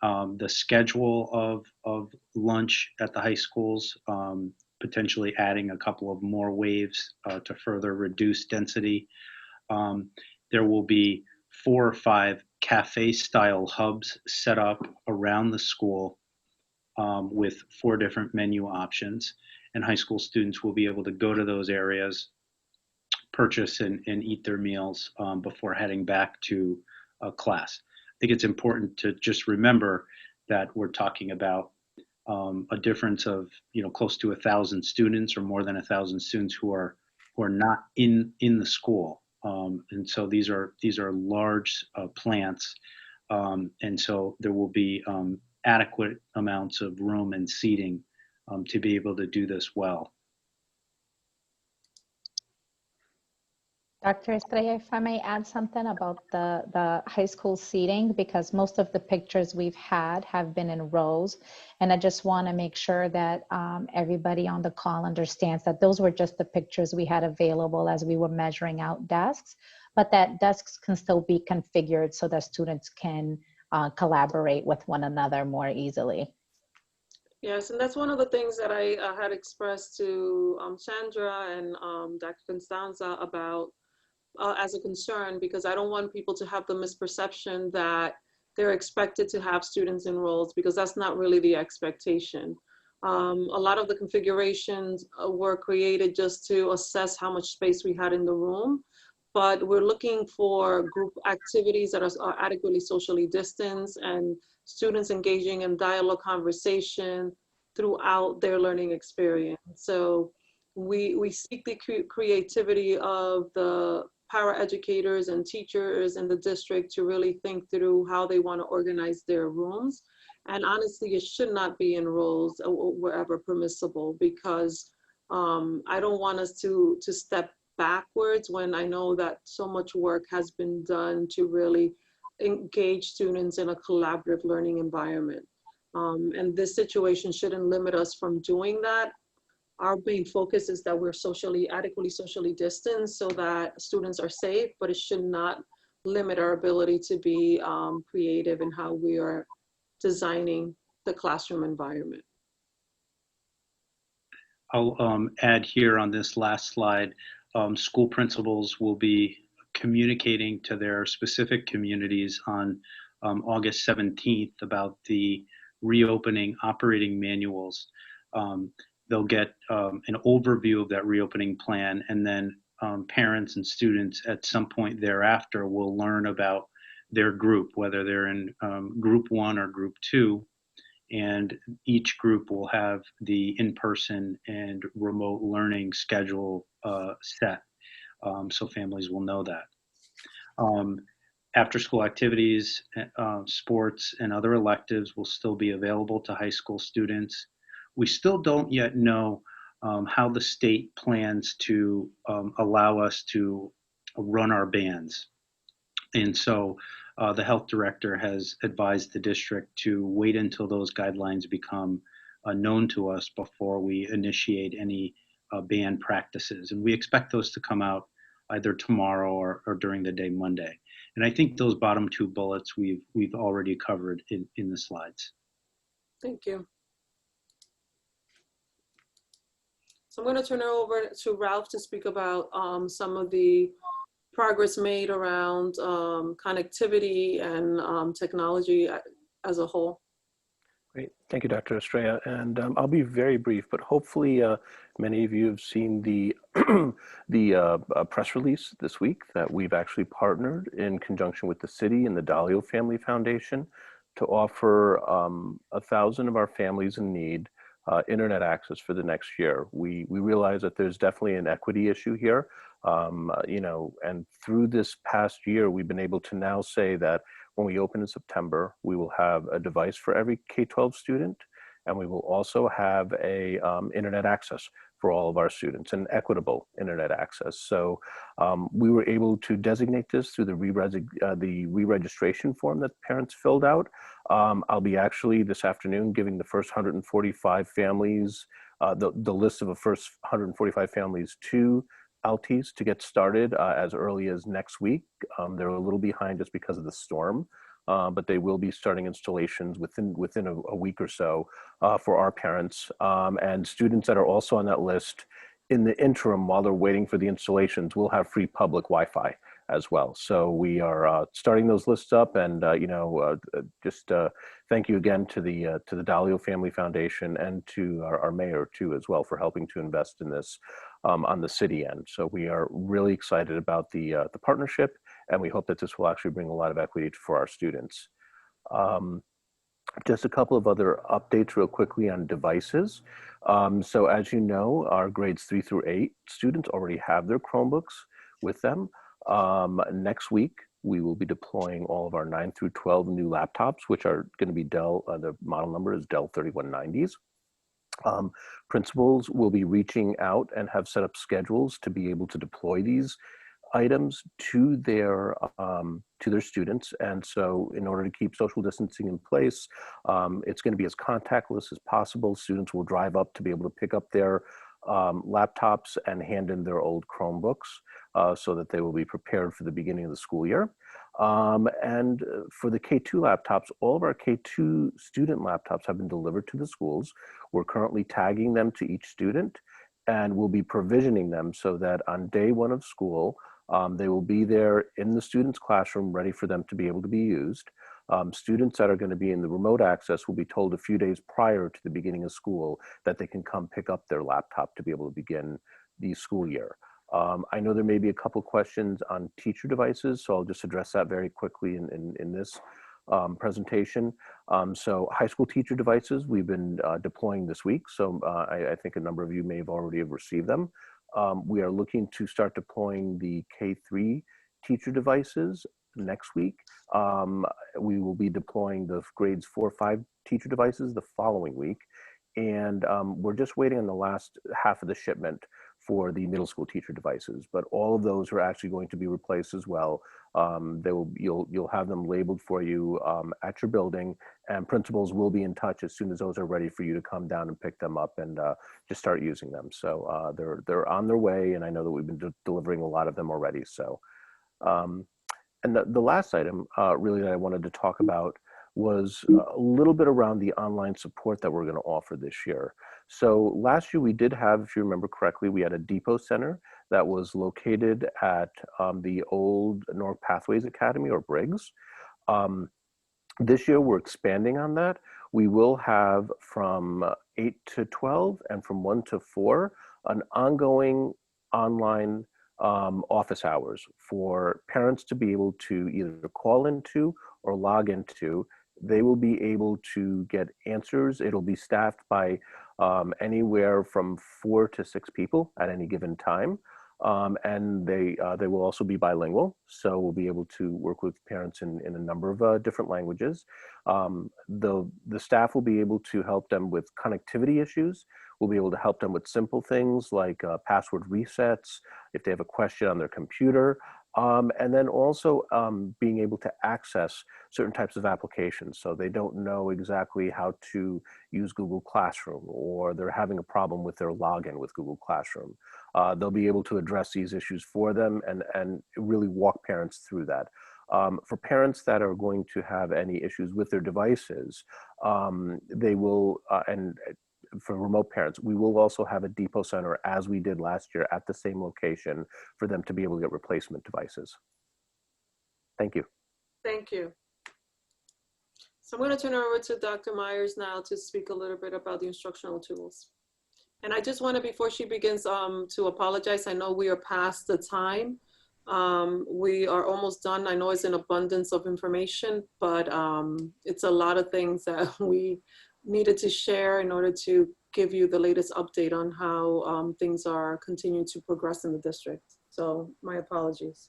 the schedule of lunch at the high schools, potentially adding a couple of more waves to further reduce density. There will be 4 or 5 cafe-style hubs set up around the school with 4 different menu options, and high school students will be able to go to those areas, purchase and eat their meals before heading back to class. I think it's important to just remember that we're talking about a difference of close to 1,000 students or more than 1,000 students who are not in the school, and so these are large plants, and so there will be adequate amounts of room and seating to be able to do this well. Dr. Estrella, if I may add something about the high school seating, because most of the pictures we've had have been in rows. And I just want to make sure that everybody on the call understands that those were just the pictures we had available as we were measuring out desks, but that desks can still be configured so that students can collaborate with one another more easily. Yes, and that's one of the things that I had expressed to Sandra and Dr. Constanza about as a concern, because I don't want people to have the misperception that they're expected to have students in roles, because that's not really the expectation. A lot of the configurations were created just to assess how much space we had in the room, but we're looking for group activities that are adequately socially distanced and students engaging in dialogue conversation throughout their learning experience. So we seek the creativity of the paraeducators and teachers in the district to really think through how they want to organize their rooms. And honestly, it should not be in roles wherever permissible, because I don't want us to step backwards when I know that so much work has been done to really engage students in a collaborative learning environment. And this situation shouldn't limit us from doing that. Our main focus is that we're adequately socially distanced so that students are safe, but it should not limit our ability to be creative in how we are designing the classroom environment. I'll add here on this last slide, school principals will be communicating to their specific communities on August 17th about the reopening operating manuals. They'll get an overview of that reopening plan, and then parents and students at some point thereafter will learn about their group, whether they're in group 1 or group 2, and each group will have the in-person and remote learning schedule set, so families will know that. After-school activities, sports, and other electives will still be available to high school students. We still don't yet know how the state plans to allow us to run our bands. And so the health director has advised the district to wait until those guidelines become known to us before we initiate any band practices. And we expect those to come out either tomorrow or during the day Monday. And I think those bottom 2 bullets we've already covered in the slides. Thank you. So I'm going to turn it over to Ralph to speak about some of the progress made around connectivity and technology as a whole. Great. Thank you, Dr. Estrella. And I'll be very brief, but hopefully many of you have seen the, press release this week that we've actually partnered in conjunction with the city and the Dalio Family Foundation to offer 1,000 of our families in need internet access for the next year. We realize that there's definitely an equity issue here. And through this past year, we've been able to now say that when we open in September, we will have a device for every K-12 student, and we will also have a internet access for all of our students, and equitable internet access. So we were able to designate this through the re-registration form that parents filled out. I'll be actually this afternoon giving the first 145 families, the list of the first 145 families to LTs to get started as early as next week. They're a little behind just because of the storm, but they will be starting installations within a week or so for our parents. And students that are also on that list in the interim, while they're waiting for the installations, we'll have free public Wi-Fi as well. So we are starting those lists up, and just thank you again to the Dalio Family Foundation and to our mayor too as well for helping to invest in this on the city end. So we are really excited about the partnership, and we hope that this will actually bring a lot of equity for our students. Just a couple of other updates real quickly on devices. So as you know, our grades 3 through 8 students already have their Chromebooks with them. Next week, we will be deploying all of our 9 through 12 new laptops, which are going to be Dell, the model number is Dell 3190s. Principals will be reaching out and have set up schedules to be able to deploy these items to their students. And so in order to keep social distancing in place, it's going to be as contactless as possible. Students will drive up to be able to pick up their laptops and hand in their old Chromebooks so that they will be prepared for the beginning of the school year. And for the K2 laptops, all of our K2 student laptops have been delivered to the schools. We're currently tagging them to each student, and we'll be provisioning them so that on day one of school, they will be there in the student's classroom ready for them to be able to be used. Students that are going to be in the remote access will be told a few days prior to the beginning of school that they can come pick up their laptop to be able to begin the school year. I know there may be a couple questions on teacher devices, so I'll just address that very quickly in this presentation. So high school teacher devices, we've been deploying this week. So I think a number of you may have already received them. We are looking to start deploying the K3 teacher devices next week. We will be deploying the grades 4-5 teacher devices the following week. And we're just waiting on the last half of the shipment for the middle school teacher devices, but all of those are actually going to be replaced as well. You'll have them labeled for you at your building, and principals will be in touch as soon as those are ready for you to come down and pick them up and just start using them. So they're on their way, and I know that we've been delivering a lot of them already. So, and the last item really that I wanted to talk about was a little bit around the online support that we're going to offer this year. So last year we did have, if you remember correctly, we had a depot center that was located at the old North Pathways Academy, or Briggs. This year we're expanding on that. We will have from 8 to 12 and from 1 to 4 an ongoing online office hours for parents to be able to either call into or log into. They will be able to get answers. It'll be staffed by anywhere from 4 to 6 people at any given time. And they will also be bilingual. So we'll be able to work with parents in a number of different languages. The staff will be able to help them with connectivity issues. We'll be able to help them with simple things like password resets, if they have a question on their computer. And then also being able to access certain types of applications. So they don't know exactly how to use Google Classroom, or they're having a problem with their login with Google Classroom. They'll be able to address these issues for them and really walk parents through that. For parents that are going to have any issues with their devices, they will, and for remote parents, we will also have a depot center as we did last year at the same location for them to be able to get replacement devices. Thank you. Thank you. So I'm going to turn it over to Dr. Myers now to speak a little bit about the instructional tools. And I just want to, before she begins, to apologize. I know we are past the time. We are almost done. I know it's an abundance of information, but it's a lot of things that we needed to share in order to give you the latest update on how things are continuing to progress in the district. So my apologies.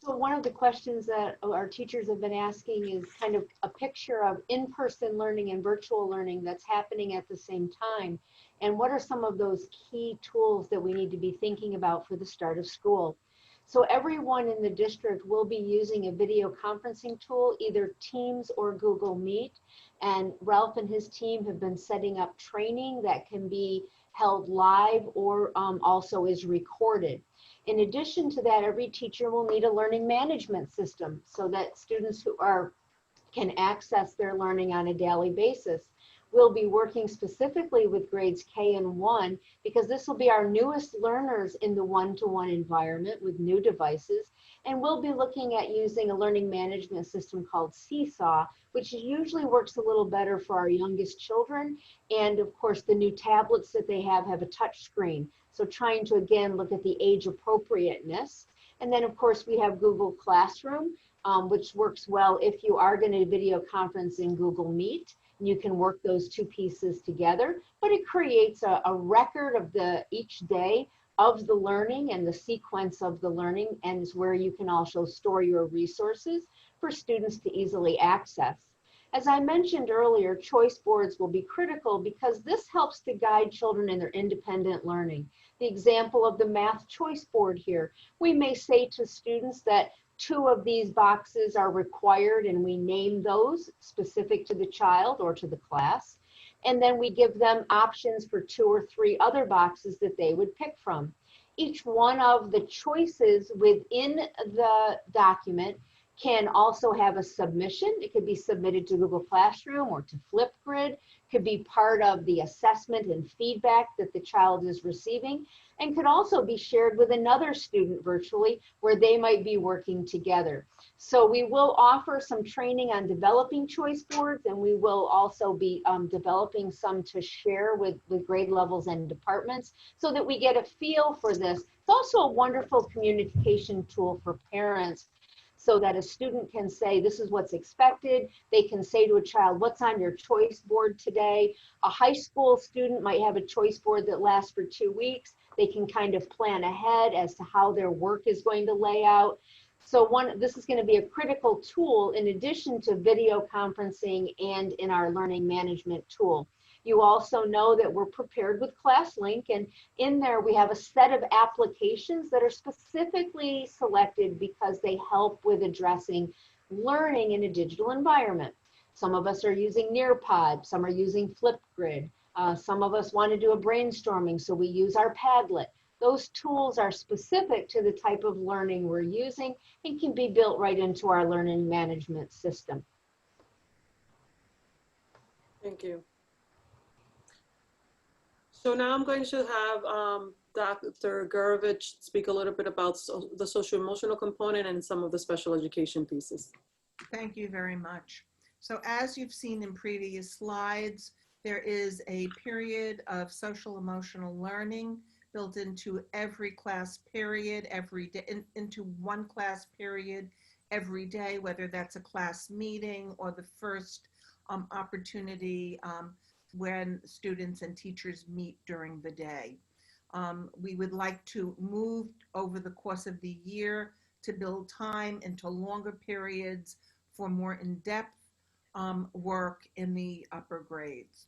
So one of the questions that our teachers have been asking is kind of a picture of in-person learning and virtual learning that's happening at the same time. And what are some of those key tools that we need to be thinking about for the start of school? So everyone in the district will be using a video conferencing tool, either Teams or Google Meet. And Ralph and his team have been setting up training that can be held live or also is recorded. In addition to that, every teacher will need a learning management system so that students can access their learning on a daily basis. We'll be working specifically with grades K and 1 because this will be our newest learners in the one-to-one environment with new devices. And we'll be looking at using a learning management system called Seesaw, which usually works a little better for our youngest children. And of course, the new tablets that they have a touch screen. So trying to, again, look at the age appropriateness. And then, of course, we have Google Classroom, which works well if you are going to video conference in Google Meet. You can work those two pieces together, but it creates a record of each day of the learning and the sequence of the learning, and is where you can also store your resources for students to easily access. As I mentioned earlier, choice boards will be critical because this helps to guide children in their independent learning. The example of the math choice board here, we may say to students that 2 of these boxes are required, and we name those specific to the child or to the class. And then we give them options for 2 or 3 other boxes that they would pick from. Each one of the choices within the document can also have a submission. It could be submitted to Google Classroom or to Flipgrid, could be part of the assessment and feedback that the child is receiving, and could also be shared with another student virtually where they might be working together. So we will offer some training on developing choice boards, and we will also be developing some to share with grade levels and departments so that we get a feel for this. It's also a wonderful communication tool for parents, so that a student can say, this is what's expected. They can say to a child, what's on your choice board today? A high school student might have a choice board that lasts for 2 weeks. They can kind of plan ahead as to how their work is going to lay out. So this is going to be a critical tool in addition to video conferencing and in our learning management tool. You also know that we're prepared with ClassLink, and in there we have a set of applications that are specifically selected because they help with addressing learning in a digital environment. Some of us are using Nearpod, some are using Flipgrid, some of us want to do a brainstorming, so we use our Padlet. Those tools are specific to the type of learning we're using and can be built right into our learning management system. Thank you. So now I'm going to have Dr. Gurovich speak a little bit about the social emotional component and some of the special education pieces. Thank you very much. So as you've seen in previous slides, there is a period of social emotional learning built into every class period, every day, into one class period every day, whether that's a class meeting or the first opportunity when students and teachers meet during the day. We would like to move over the course of the year to build time into longer periods for more in-depth work in the upper grades.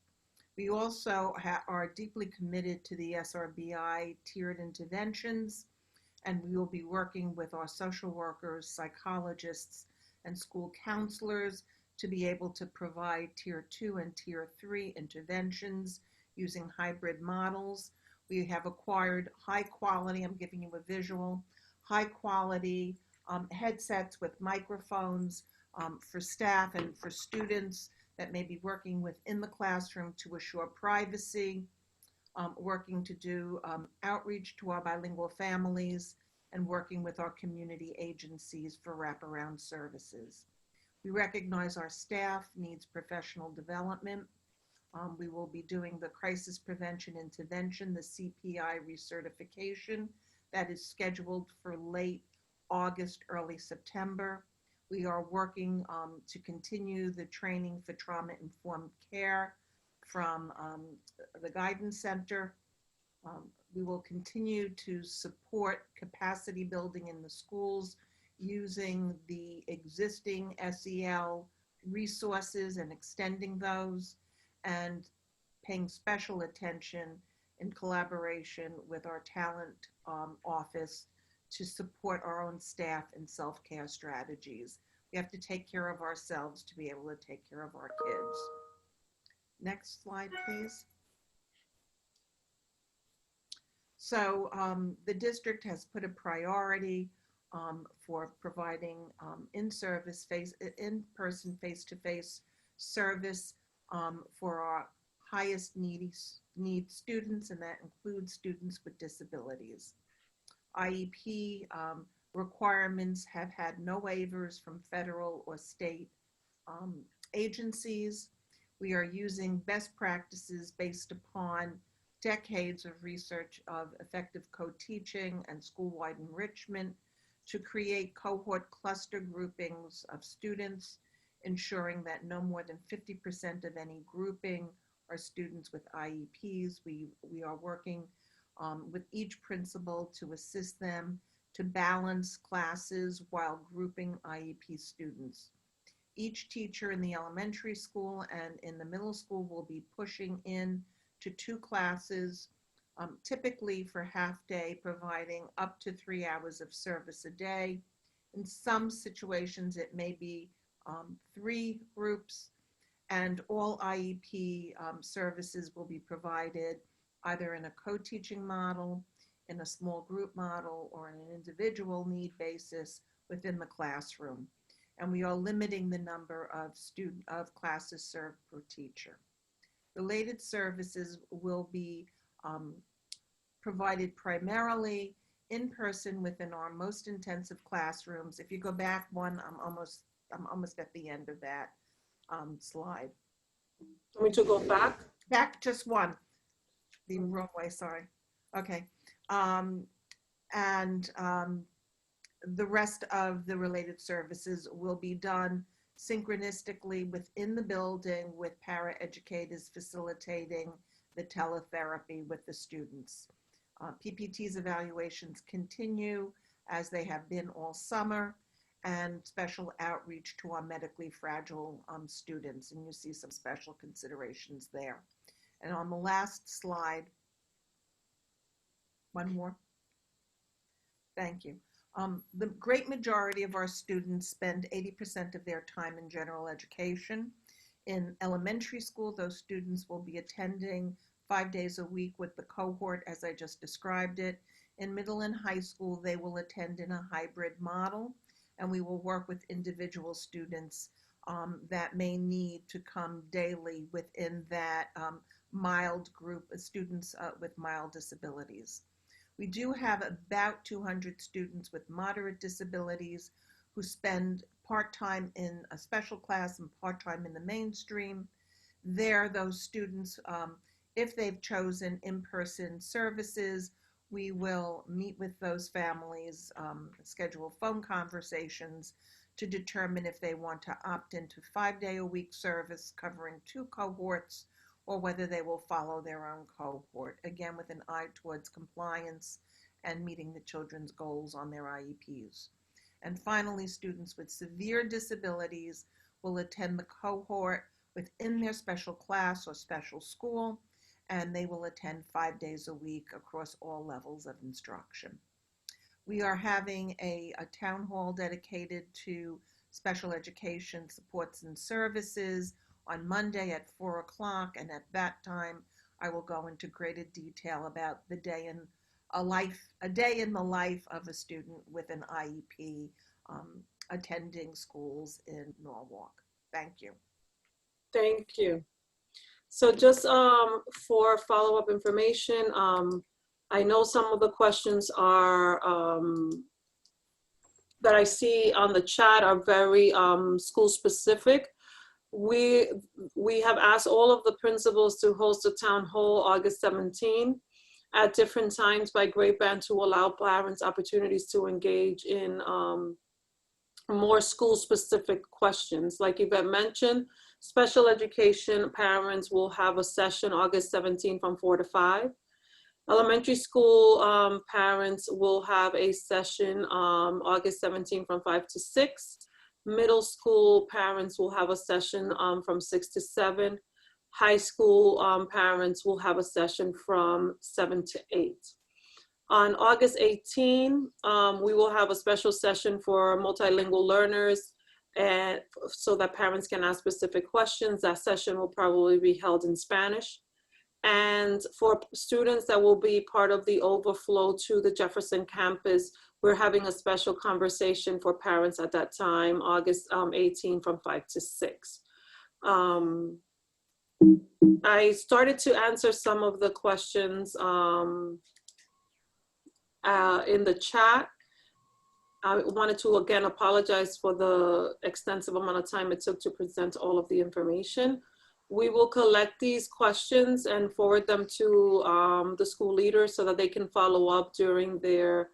We also are deeply committed to the SRBI tiered interventions, and we will be working with our social workers, psychologists, and school counselors to be able to provide tier 2 and tier 3 interventions using hybrid models. We have acquired high quality, I'm giving you a visual, high quality headsets with microphones for staff and for students that may be working within the classroom to assure privacy, working to do outreach to our bilingual families, and working with our community agencies for wraparound services. We recognize our staff needs professional development. We will be doing the crisis prevention intervention, the CPI recertification that is scheduled for late August, early September. We are working to continue the training for trauma-informed care from the Guidance Center. We will continue to support capacity building in the schools using the existing SEL resources and extending those, and paying special attention in collaboration with our talent office to support our own staff in self-care strategies. We have to take care of ourselves to be able to take care of our kids. Next slide, please. So the district has put a priority for providing in-person, face-to-face service for our highest need students, and that includes students with disabilities. IEP requirements have had no waivers from federal or state agencies. We are using best practices based upon decades of research of effective co-teaching and school-wide enrichment to create cohort cluster groupings of students, ensuring that no more than 50% of any grouping are students with IEPs. We are working with each principal to assist them to balance classes while grouping IEP students. Each teacher in the elementary school and in the middle school will be pushing in to 2 classes, typically for half day, providing up to 3 hours of service a day. In some situations, it may be 3 groups, and all IEP services will be provided either in a co-teaching model, in a small group model, or in an individual need basis within the classroom. And we are limiting the number of classes served per teacher. Related services will be provided primarily in person within our most intensive classrooms. If you go back one, I'm almost at the end of that slide. Want me to go back? Back just one. The wrong way, sorry. Okay. The rest of the related services will be done synchronistically within the building with para-educators facilitating the teletherapy with the students. PPT's evaluations continue as they have been all summer, and special outreach to our medically fragile students, and you see some special considerations there. And on the last slide, one more. Thank you. The great majority of our students spend 80% of their time in general education. In elementary school, those students will be attending 5 days a week with the cohort as I just described it. In middle and high school, they will attend in a hybrid model, and we will work with individual students that may need to come daily within that mild group of students with mild disabilities. We do have about 200 students with moderate disabilities who spend part-time in a special class and part-time in the mainstream. There, those students, if they've chosen in-person services, we will meet with those families, schedule phone conversations to determine if they want to opt into 5-day-a-week service covering 2 cohorts, or whether they will follow their own cohort, again with an eye towards compliance and meeting the children's goals on their IEPs. And finally, students with severe disabilities will attend the cohort within their special class or special school, and they will attend 5 days a week across all levels of instruction. We are having a town hall dedicated to special education supports and services on Monday at 4 o'clock, and at that time I will go into greater detail about a day in the life of a student with an IEP attending schools in Norwalk. Thank you. Thank you. So just for follow-up information, I know some of the questions are that I see on the chat are very school specific. We have asked all of the principals to host a town hall August 17 at different times by grade band to allow parents opportunities to engage in more school specific questions. Like Yvette mentioned, special education parents will have a session August 17 from 4 to 5. Elementary school parents will have a session August 17th from 5 to 6. Middle school parents will have a session from 6 to 7. High school parents will have a session from 7 to 8. On August 18, we will have a special session for multilingual learners, and so that parents can ask specific questions. That session will probably be held in Spanish. And for students that will be part of the Overflow to the Jefferson campus, we're having a special conversation for parents at that time, August 18 from 5 to 6. I started to answer some of the questions in the chat. I wanted to again apologize for the extensive amount of time it took to present all of the information. We will collect these questions and forward them to the school leaders so that they can follow up during their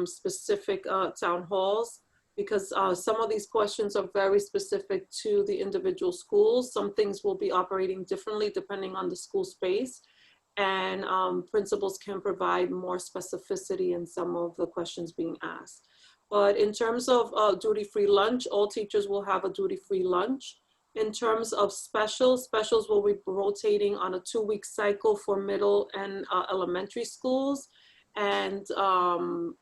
specific town halls, because some of these questions are very specific to the individual schools. Some things will be operating differently depending on the school space, and principals can provide more specificity in some of the questions being asked. But in terms of duty-free lunch, all teachers will have a duty-free lunch. In terms of specials will be rotating on a 2-week cycle for middle and elementary schools. And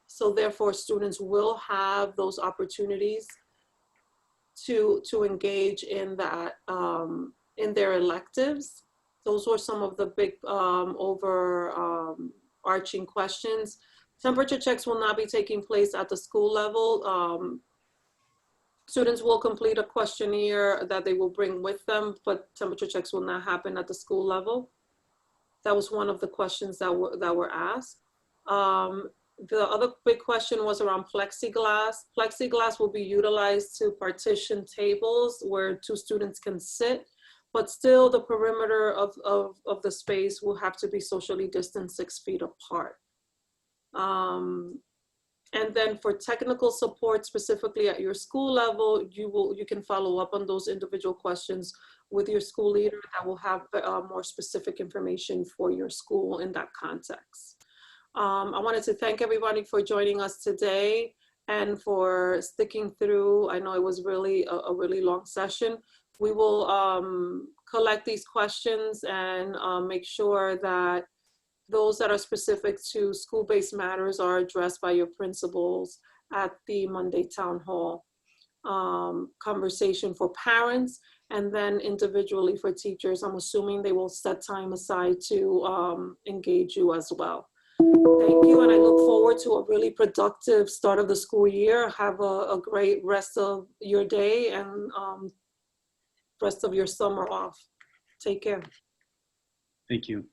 so therefore students will have those opportunities to engage in that, in their electives. Those were some of the big overarching questions. Temperature checks will not be taking place at the school level. Students will complete a questionnaire that they will bring with them, but temperature checks will not happen at the school level. That was one of the questions that were asked. The other big question was around plexiglass. Plexiglass will be utilized to partition tables where 2 students can sit, but still the perimeter of the space will have to be socially distanced 6 feet apart. And then for technical support, specifically at your school level, you can follow up on those individual questions with your school leader that will have more specific information for your school in that context. I wanted to thank everybody for joining us today and for sticking through. I know it was really a really long session. We will collect these questions and make sure that those that are specific to school-based matters are addressed by your principals at the Monday Town Hall conversation for parents, and then individually for teachers. I'm assuming they will set time aside to engage you as well. Thank you, and I look forward to a really productive start of the school year. Have a great rest of your day and rest of your summer off. Take care. Thank you.